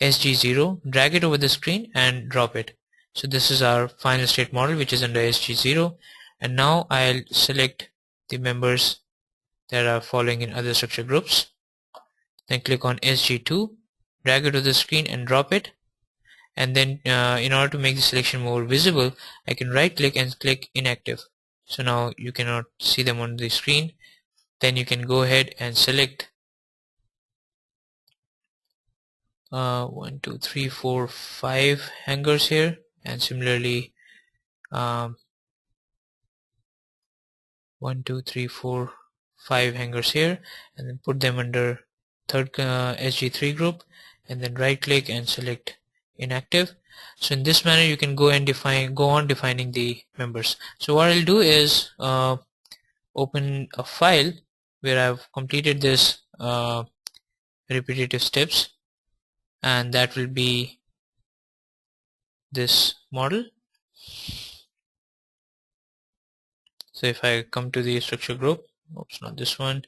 SG0, drag it over the screen and drop it. So this is our final state model, which is under SG0. And now I'll select the members that are following in other structure groups. Then click on SG2, drag it to the screen and drop it. And then in order to make the selection more visible, I can right click and click inactive. So now you cannot see them on the screen. Then you can go ahead and select 1 2 3 4 5 hangers here, and similarly 1 2 3 4 5 hangers here, and then put them under third SG3 group, and then right click and select inactive. So in this manner you can go on defining the members. So what I'll do is open a file where I've completed this repetitive steps, and that will be this model. So if I come to the structure group, oops, not this one,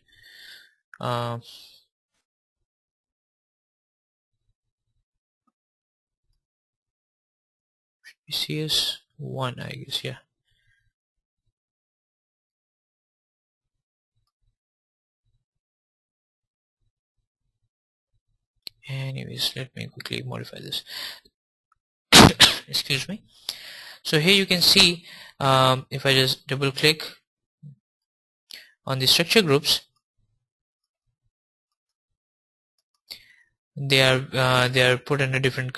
CS1, I guess, yeah. Anyways, let me quickly modify this. Excuse me. So here you can see, if I just double click on the structure groups, they are put under different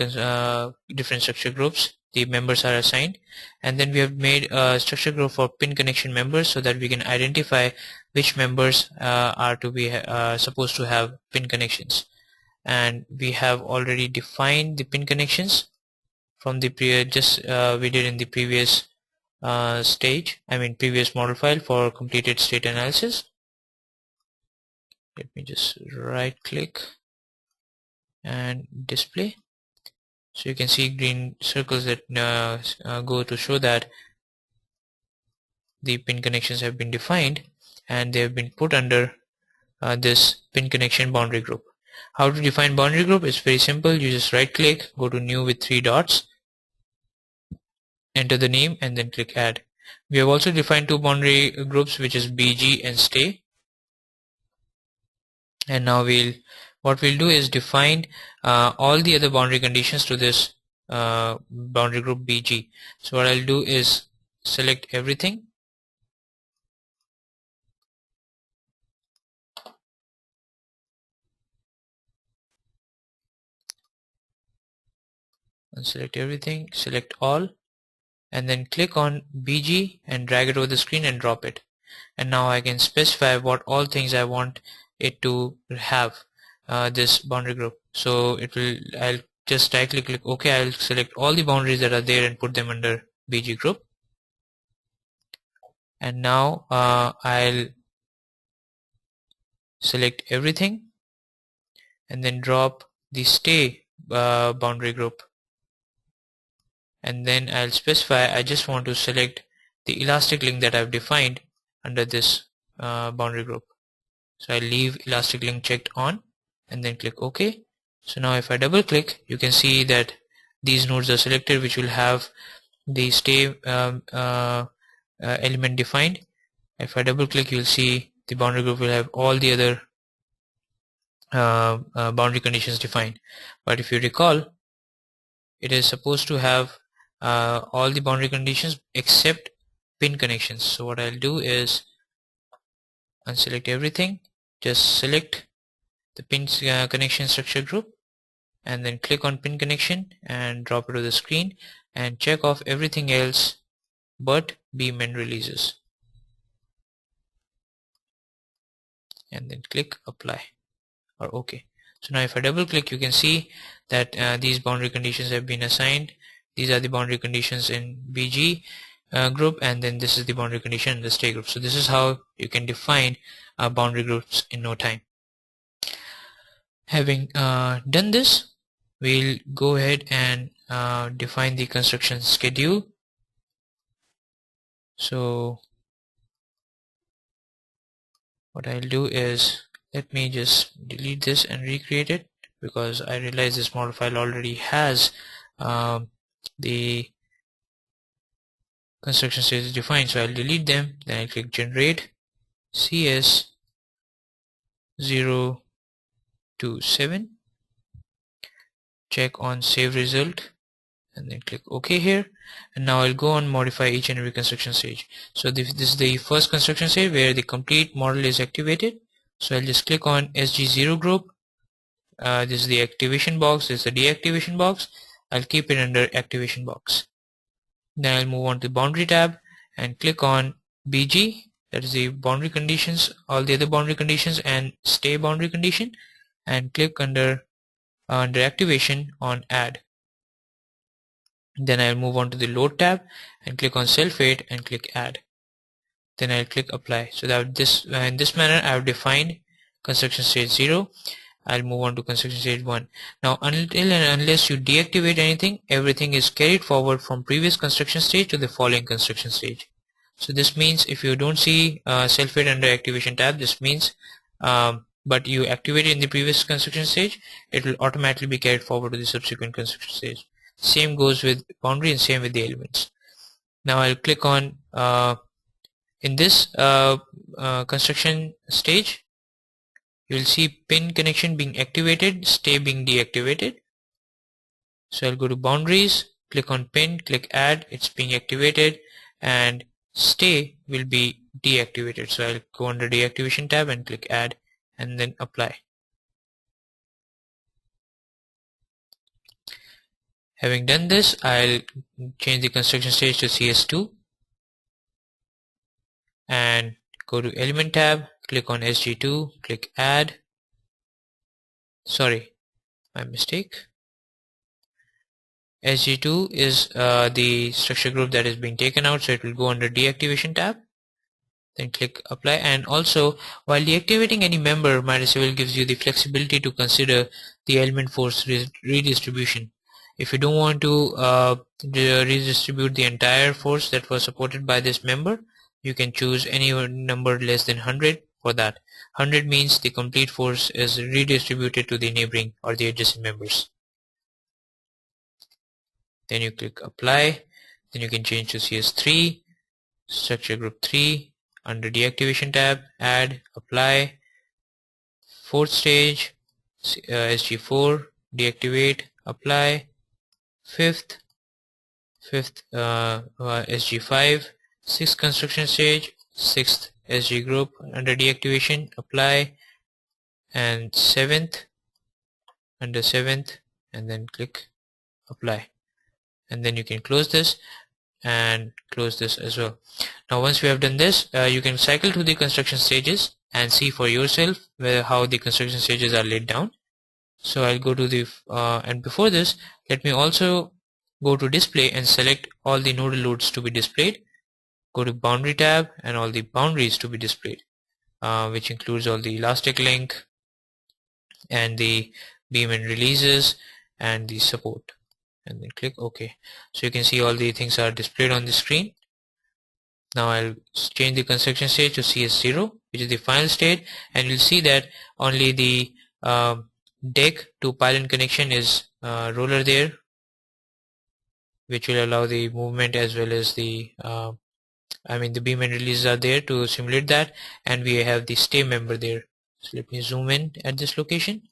structure groups. The members are assigned, and then we have made a structure group for pin connection members so that we can identify which members are to be supposed to have pin connections. And we have already defined the pin connections from the we did in the previous previous model file for completed state analysis. Let me just right click and display. So you can see green circles that go to show that the pin connections have been defined, and they have been put under this pin connection boundary group. How to define boundary group is very simple. You just right click, go to new with 3 dots, enter the name, and then click add. We have also defined 2 boundary groups, which is BG and stay. And now what we'll do is define all the other boundary conditions to this boundary group BG. So what I'll do is select everything, select all, and then click on BG and drag it over the screen and drop it. And now I can specify what all things I want it to have this boundary group. So I'll just right click OK. I'll select all the boundaries that are there and put them under BG group. And now I'll select everything and then drop the stay boundary group. And then I'll specify I just want to select the elastic link that I've defined under this boundary group. So I'll leave elastic link checked on and then click OK. So now if I double click, you can see that these nodes are selected, which will have the stay element defined. If I double click, you'll see the boundary group will have all the other boundary conditions defined. But if you recall, it is supposed to have all the boundary conditions except pin connections. So what I'll do is unselect everything, just select the pin connection structure group, and then click on pin connection and drop it to the screen, and check off everything else but beam and releases, and then click apply or OK. So now if I double click, you can see that these boundary conditions have been assigned. These are the boundary conditions in BG group, and then this is the boundary condition in the stay group. So this is how you can define boundary groups in no time. Having done this, we'll go ahead and define the construction schedule. So what I'll do is, let me just delete this and recreate it, because I realize this model file already has the construction stages defined. So I'll delete them, then I click generate CS027, check on save result, and then click OK here. And now I'll go on modify each and every construction stage. So this is the first construction stage where the complete model is activated. So I'll just click on SG0 group. This is the activation box, this is the deactivation box. I'll keep it under activation box. Then I'll move on to the boundary tab and click on BG, that is the boundary conditions, all the other boundary conditions, and stay boundary condition, and click under activation on add. Then I'll move on to the load tab and click on self-weight and click add. Then I'll click apply. So that in this manner I have defined construction stage 0. I'll move on to construction stage 1. Now until and unless you deactivate anything, everything is carried forward from previous construction stage to the following construction stage. So this means if you don't see self-weight under activation tab, this means but you activate it in the previous construction stage, it will automatically be carried forward to the subsequent construction stage. Same goes with boundary and same with the elements. Now I'll click on in this construction stage, you will see pin connection being activated, stay being deactivated. So I'll go to boundaries, click on pin, click add, it's being activated, and stay will be deactivated. So I'll go under deactivation tab and click add and then apply. Having done this, I'll change the construction stage to CS2 and go to element tab, click on SG2, click add. Sorry, my mistake. SG2 is the structure group that is being taken out, so it will go under deactivation tab. Then click apply. And also, while deactivating any member, Midas Civil gives you the flexibility to consider the element force redistribution. If you don't want to redistribute the entire force that was supported by this member, you can choose any number less than 100 for that. 100 means the complete force is redistributed to the neighboring or the adjacent members. Then you click apply. Then you can change to CS3, structure group 3, under deactivation tab, add, apply. Fourth stage, SG4, deactivate, apply. Fifth SG5, sixth construction stage, sixth SG group, under deactivation, apply. And seventh, under seventh, and then click apply. And then you can close this and close this as well. Now once we have done this, you can cycle through the construction stages and see for yourself how the construction stages are laid down. So I'll go to the and before this, let me also go to display and select all the nodal loads to be displayed. Go to boundary tab and all the boundaries to be displayed, which includes all the elastic link and the beam and releases and the support, and then click OK. So you can see all the things are displayed on the screen. Now I'll change the construction stage to CS0, which is the final state, and you'll see that only the deck to pylon connection is roller there, which will allow the movement as well as the the beam and releases are there to simulate that, and we have the stay member there. So let me zoom in at this location.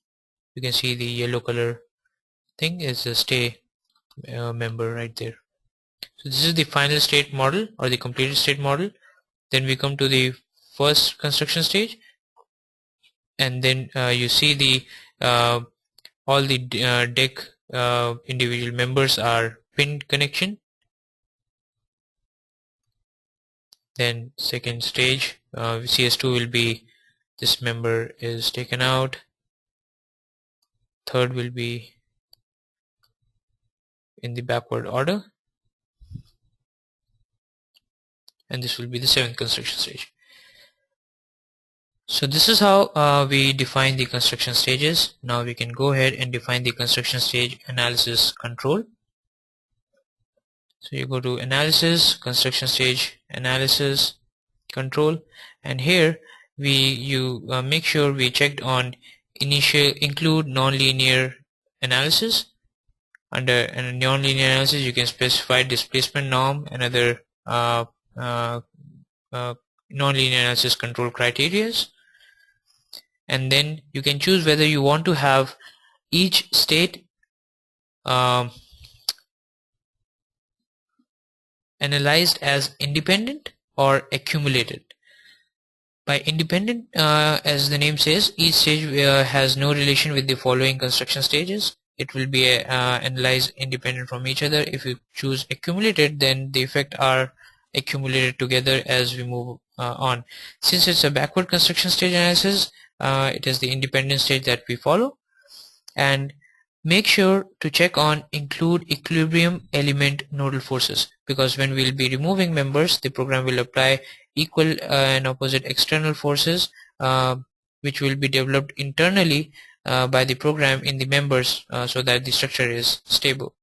You can see the yellow color thing is the stay member right there. So this is the final state model or the completed state model. Then we come to the first construction stage, and then you see the all the deck individual members are pin connection. Then second stage, CS2 will be this member is taken out. Third will be in the backward order, and this will be the seventh construction stage. So this is how we define the construction stages. Now we can go ahead and define the construction stage analysis control. So you go to analysis, construction stage analysis control, and here you make sure we checked on include nonlinear analysis. Under nonlinear analysis, you can specify displacement norm and other nonlinear analysis control criteria, and then you can choose whether you want to have each state um, analyzed as independent or accumulated. By independent, as the name says, each stage has no relation with the following construction stages. It will be analyzed independent from each other. If you choose accumulated, then the effects are accumulated together as we move on. Since it's a backward construction stage analysis, it is the independent stage that we follow. And make sure to check on include equilibrium element nodal forces, because when we'll be removing members, the program will apply equal and opposite external forces, uh, which will be developed internally by the program in the members, so that the structure is stable.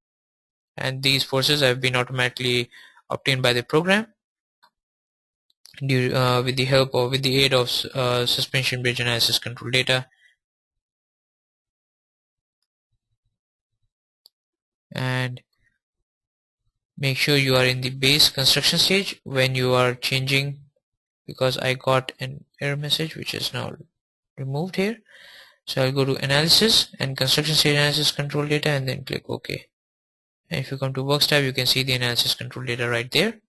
And these forces have been automatically obtained by the program with the help or with the aid of suspension bridge analysis control data. And make sure you are in the base construction stage when you are changing, because I got an error message which is now removed here. So I'll go to analysis and construction stage analysis control data and then click OK. And if you come to works tab, you can see the analysis control data right there.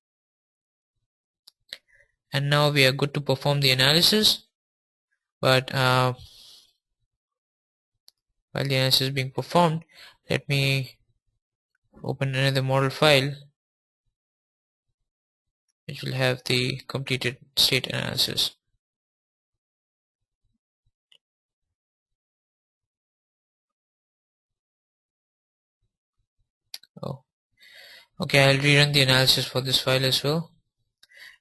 And now we are good to perform the analysis. But while the analysis is being performed, let me open another model file which will have the completed state analysis. Oh, okay, I'll rerun the analysis for this file as well.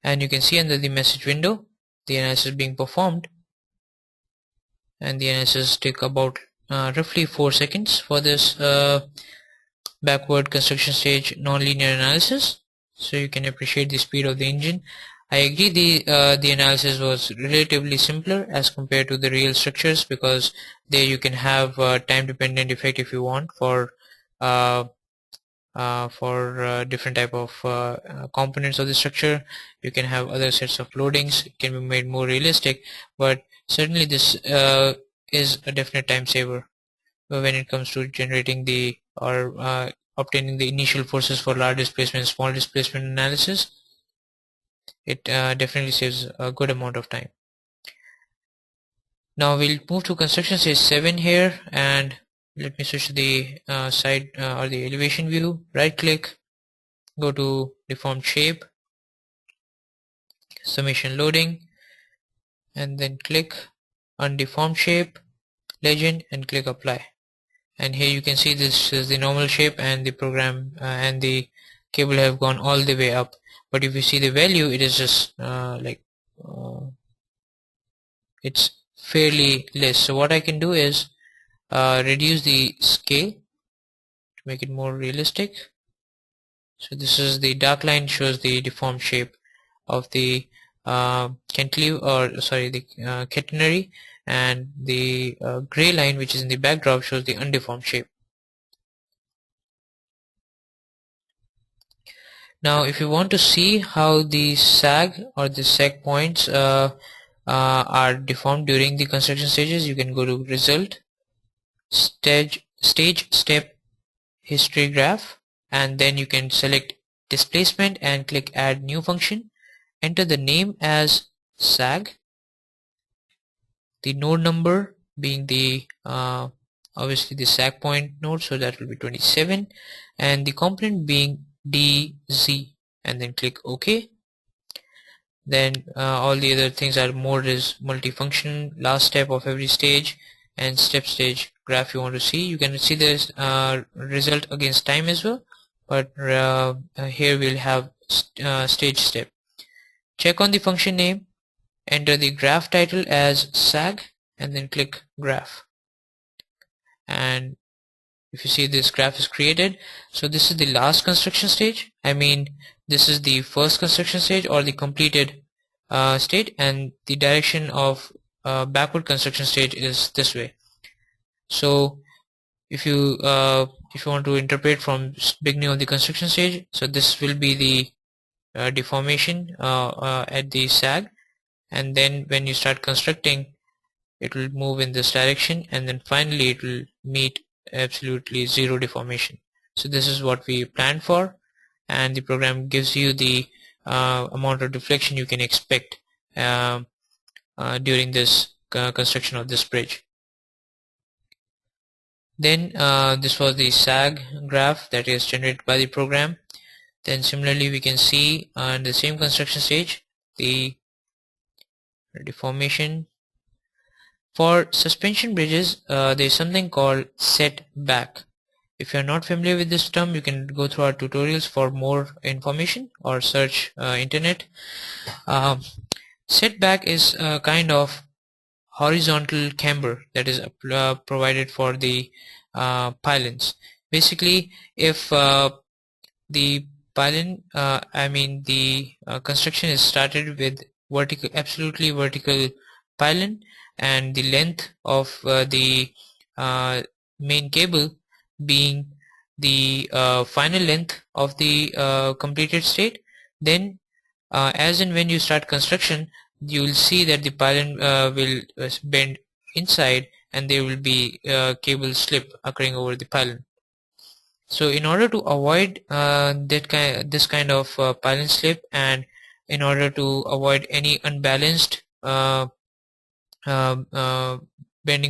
And you can see under the message window the analysis being performed, and the analysis take about roughly 4 seconds for this backward construction stage nonlinear analysis. So you can appreciate the speed of the engine. I agree the analysis was relatively simpler as compared to the real structures, because there you can have time dependent effect if you want for different type of components of the structure. You can have other sets of loadings. It can be made more realistic, but certainly this is a definite time saver when it comes to generating the or obtaining the initial forces for large displacement and small displacement analysis. It definitely saves a good amount of time. Now we'll move to construction stage 7 here, and let me switch to the side or the elevation view. Right click, go to deformed shape, summation loading, and then click undeformed shape, legend, and click apply. And here you can see this is the normal shape, and the program and the cable have gone all the way up. But if you see the value, it is just it's fairly less. So what I can do is reduce the scale to make it more realistic. So this is the dark line shows the deformed shape of the cantilever, or sorry, the catenary, and the gray line which is in the backdrop shows the undeformed shape. Now if you want to see how the sag or the sag points are deformed during the construction stages, you can go to result, stage step history graph, and then you can select displacement and click add new function. Enter the name as sag, the node number being the obviously the sag point node, so that will be 27, and the component being DZ, and then click OK. Then all the other things are mode is multifunction, last step of every stage, and step stage graph you want to see. You can see this result against time as well, but here we'll have stage step. Check on the function name, enter the graph title as sag, and then click graph. And if you see, this graph is created. So this is the last construction stage. I mean, this is the first construction stage or the completed state, and the direction of backward construction stage is this way. So if you want to interpret from beginning of the construction stage, so this will be the deformation at the sag, and then when you start constructing, it will move in this direction, and then finally it will meet absolutely zero deformation. So this is what we planned for, and the program gives you the amount of deflection you can expect during this construction of this bridge. Then this was the sag graph that is generated by the program. Then similarly we can see in the same construction stage the deformation. For suspension bridges there is something called setback. If you are not familiar with this term, you can go through our tutorials for more information or search internet. Setback is a kind of horizontal camber that is provided for the pylons. Basically, if the pylon, the construction is started with vertical, absolutely vertical pylon, and the length of the main cable being the final length of the completed state, then as and when you start construction, you will see that the pylon will bend inside, and there will be cable slip occurring over the pylon. So in order to avoid this kind of pylon slip, and in order to avoid any unbalanced bending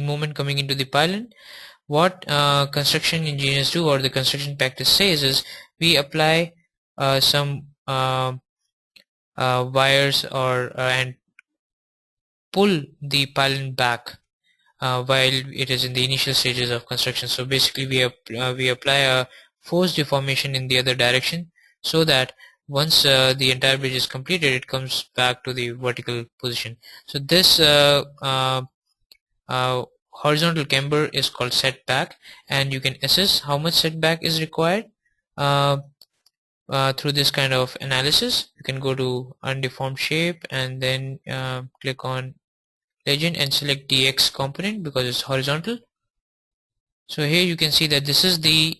moment coming into the pylon, what construction engineers do, or the construction practice says, is we apply some wires or and pull the pylon back while it is in the initial stages of construction. So basically we apply a force deformation in the other direction, so that once the entire bridge is completed, it comes back to the vertical position. So this horizontal camber is called setback, and you can assess how much setback is required through this kind of analysis. You can go to undeformed shape and then click on legend and select the X component because it's horizontal. So here you can see that this is the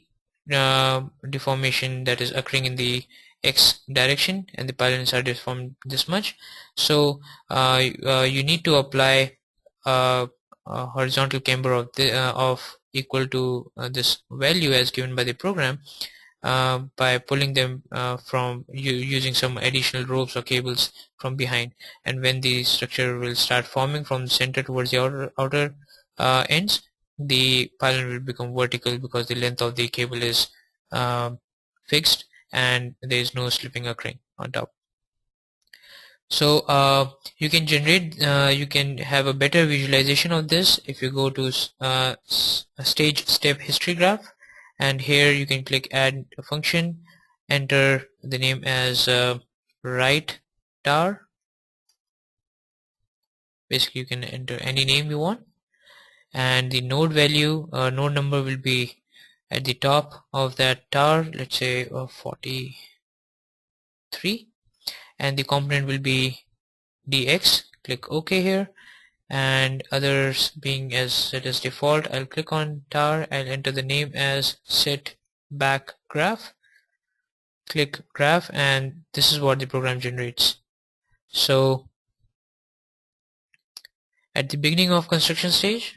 deformation that is occurring in the X direction, and the pylons are deformed this much. So you need to apply a horizontal camber of equal to this value as given by the program by pulling them from using some additional ropes or cables from behind. And when the structure will start forming from the center towards the outer ends, the pylon will become vertical because the length of the cable is fixed and there is no slipping occurring on top. So you can you can have a better visualization of this if you go to stage step history graph, and here you can click add a function, enter the name as right tower. Basically you can enter any name you want, and the node value, node number will be at the top of that tower, let's say 43, and the component will be dx. Click OK here, and others being as set as default. I'll click on tower, I'll enter the name as set back graph, click graph, and this is what the program generates. So at the beginning of construction stage,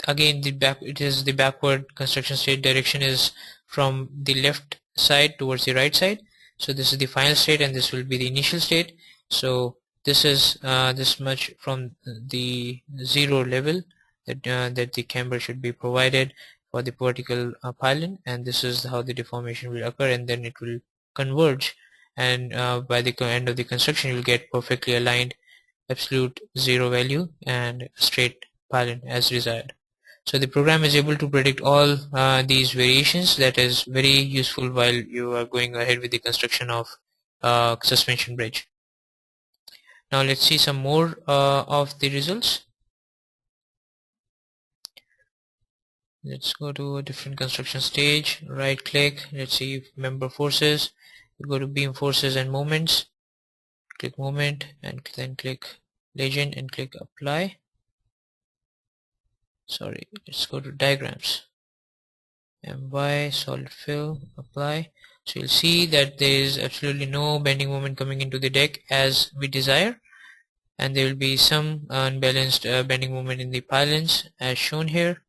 again it is the backward construction state direction is from the left side towards the right side. So this is the final state and this will be the initial state. So this is this much from the zero level that that the camber should be provided for the vertical pylon, and this is how the deformation will occur, and then it will converge, and by the end of the construction you will get perfectly aligned absolute zero value and straight pylon as desired. So the program is able to predict all these variations. That is very useful while you are going ahead with the construction of suspension bridge. Now let's see some more of the results. Let's go to a different construction stage, right click, let's see member forces, you go to beam forces and moments, click moment, and then click legend and click apply. Sorry, let's go to diagrams, my solid fill, apply. So you'll see that there is absolutely no bending moment coming into the deck as we desire, and there will be some unbalanced bending moment in the pylons as shown here.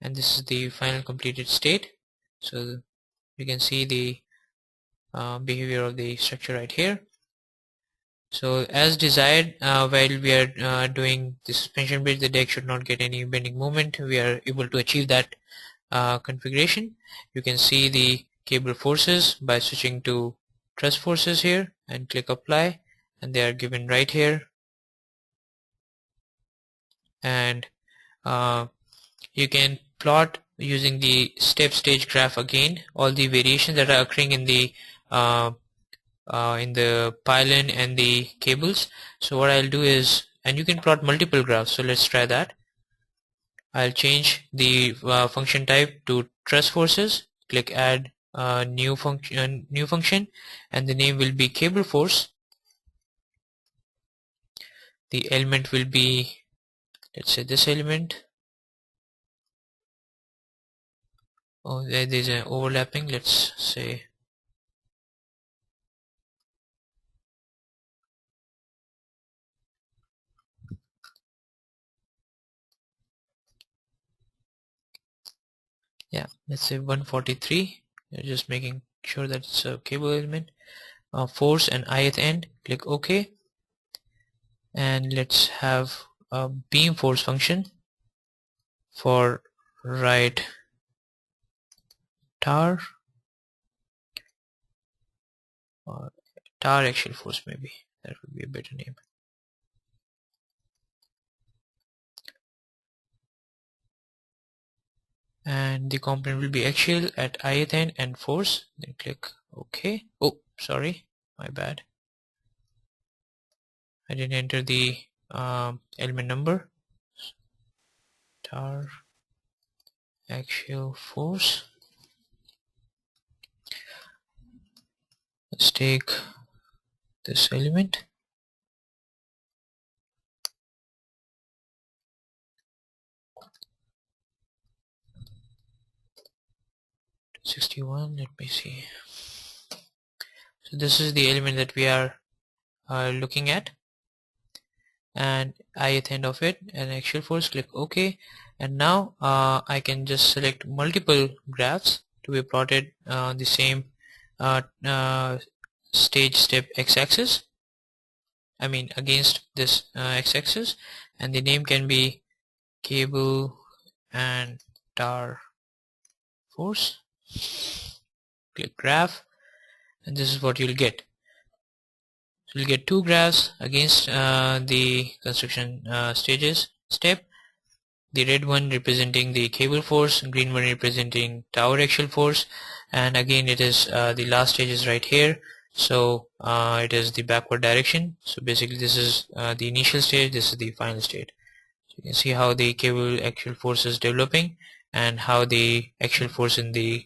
and this is the final completed state. So you can see the behavior of the structure right here. So as desired, while we are doing the suspension bridge, the deck should not get any bending moment. We are able to achieve that configuration. You can see the cable forces by switching to truss forces here and click apply, and they are given right here. And you can plot using the step stage graph again all the variations that are occurring in the pylon and the cables. So what I'll do is, and you can plot multiple graphs, so let's try that. I'll change the function type to truss forces, click add new function, and the name will be cable force. The element will be, let's say, this element. Oh, there's an overlapping, let's say let's say 143. You're just making sure that it's a cable element. Force and ith end, click OK, and let's have a beam force function for right tower, or tower axial force, maybe that would be a better name. And the component will be axial at ith end and force, then click OK. Oh, sorry, my bad, I didn't enter the element number. Tower axial force, let's take this element, .61. Let me see. So this is the element that we are looking at, and ith end of it, and axial force, click OK. And now I can just select multiple graphs to be plotted on the same stage step x-axis, I mean against this x-axis, and the name can be cable and tower force. Click graph, and this is what you'll get. So you'll get two graphs against the construction stages step. The red one representing the cable force, green one representing tower axial force, and again it is the last stage is right here. So it is the backward direction. So basically this is the initial stage, this is the final state. So you can see how the cable axial force is developing and how the axial force in the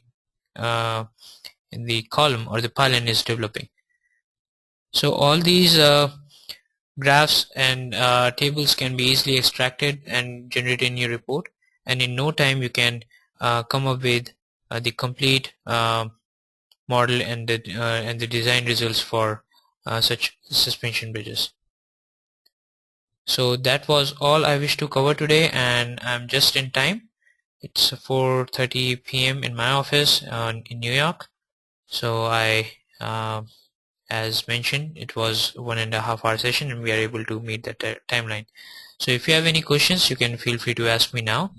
column or the pylon is developing. So all these graphs and tables can be easily extracted and generated in your report, and in no time you can come up with the complete model and the design results for such suspension bridges. So that was all I wish to cover today, and I'm just in time. It's 4:30 p.m. in my office in New York. So I as mentioned, it was 1.5 hour session and we are able to meet that timeline. So if you have any questions, you can feel free to ask me now.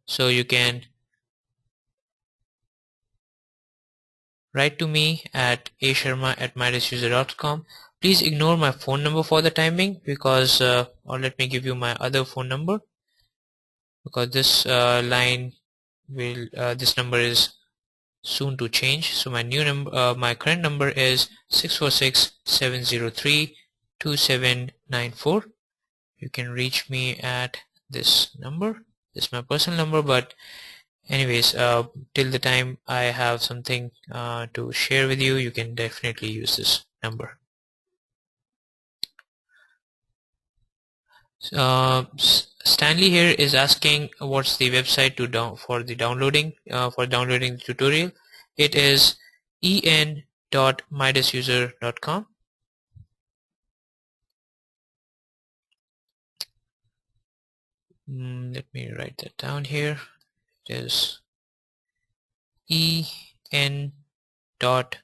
So you can write to me at asharma@midasuser.com. Please ignore my phone number for the time being, because or let me give you my other phone number, because this this number is soon to change. So my new number, my current number is 646-703-2794. You can reach me at this number. This is my personal number, but anyways, till the time I have something to share with you, you can definitely use this number. Stanley here is asking what's the website for downloading the tutorial. It is en.midasuser.com. Let me write that down here. It is en dot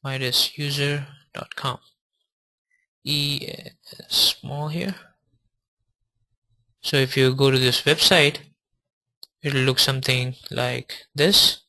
midasuser.com. E small here. So if you go to this website, it'll look something like this.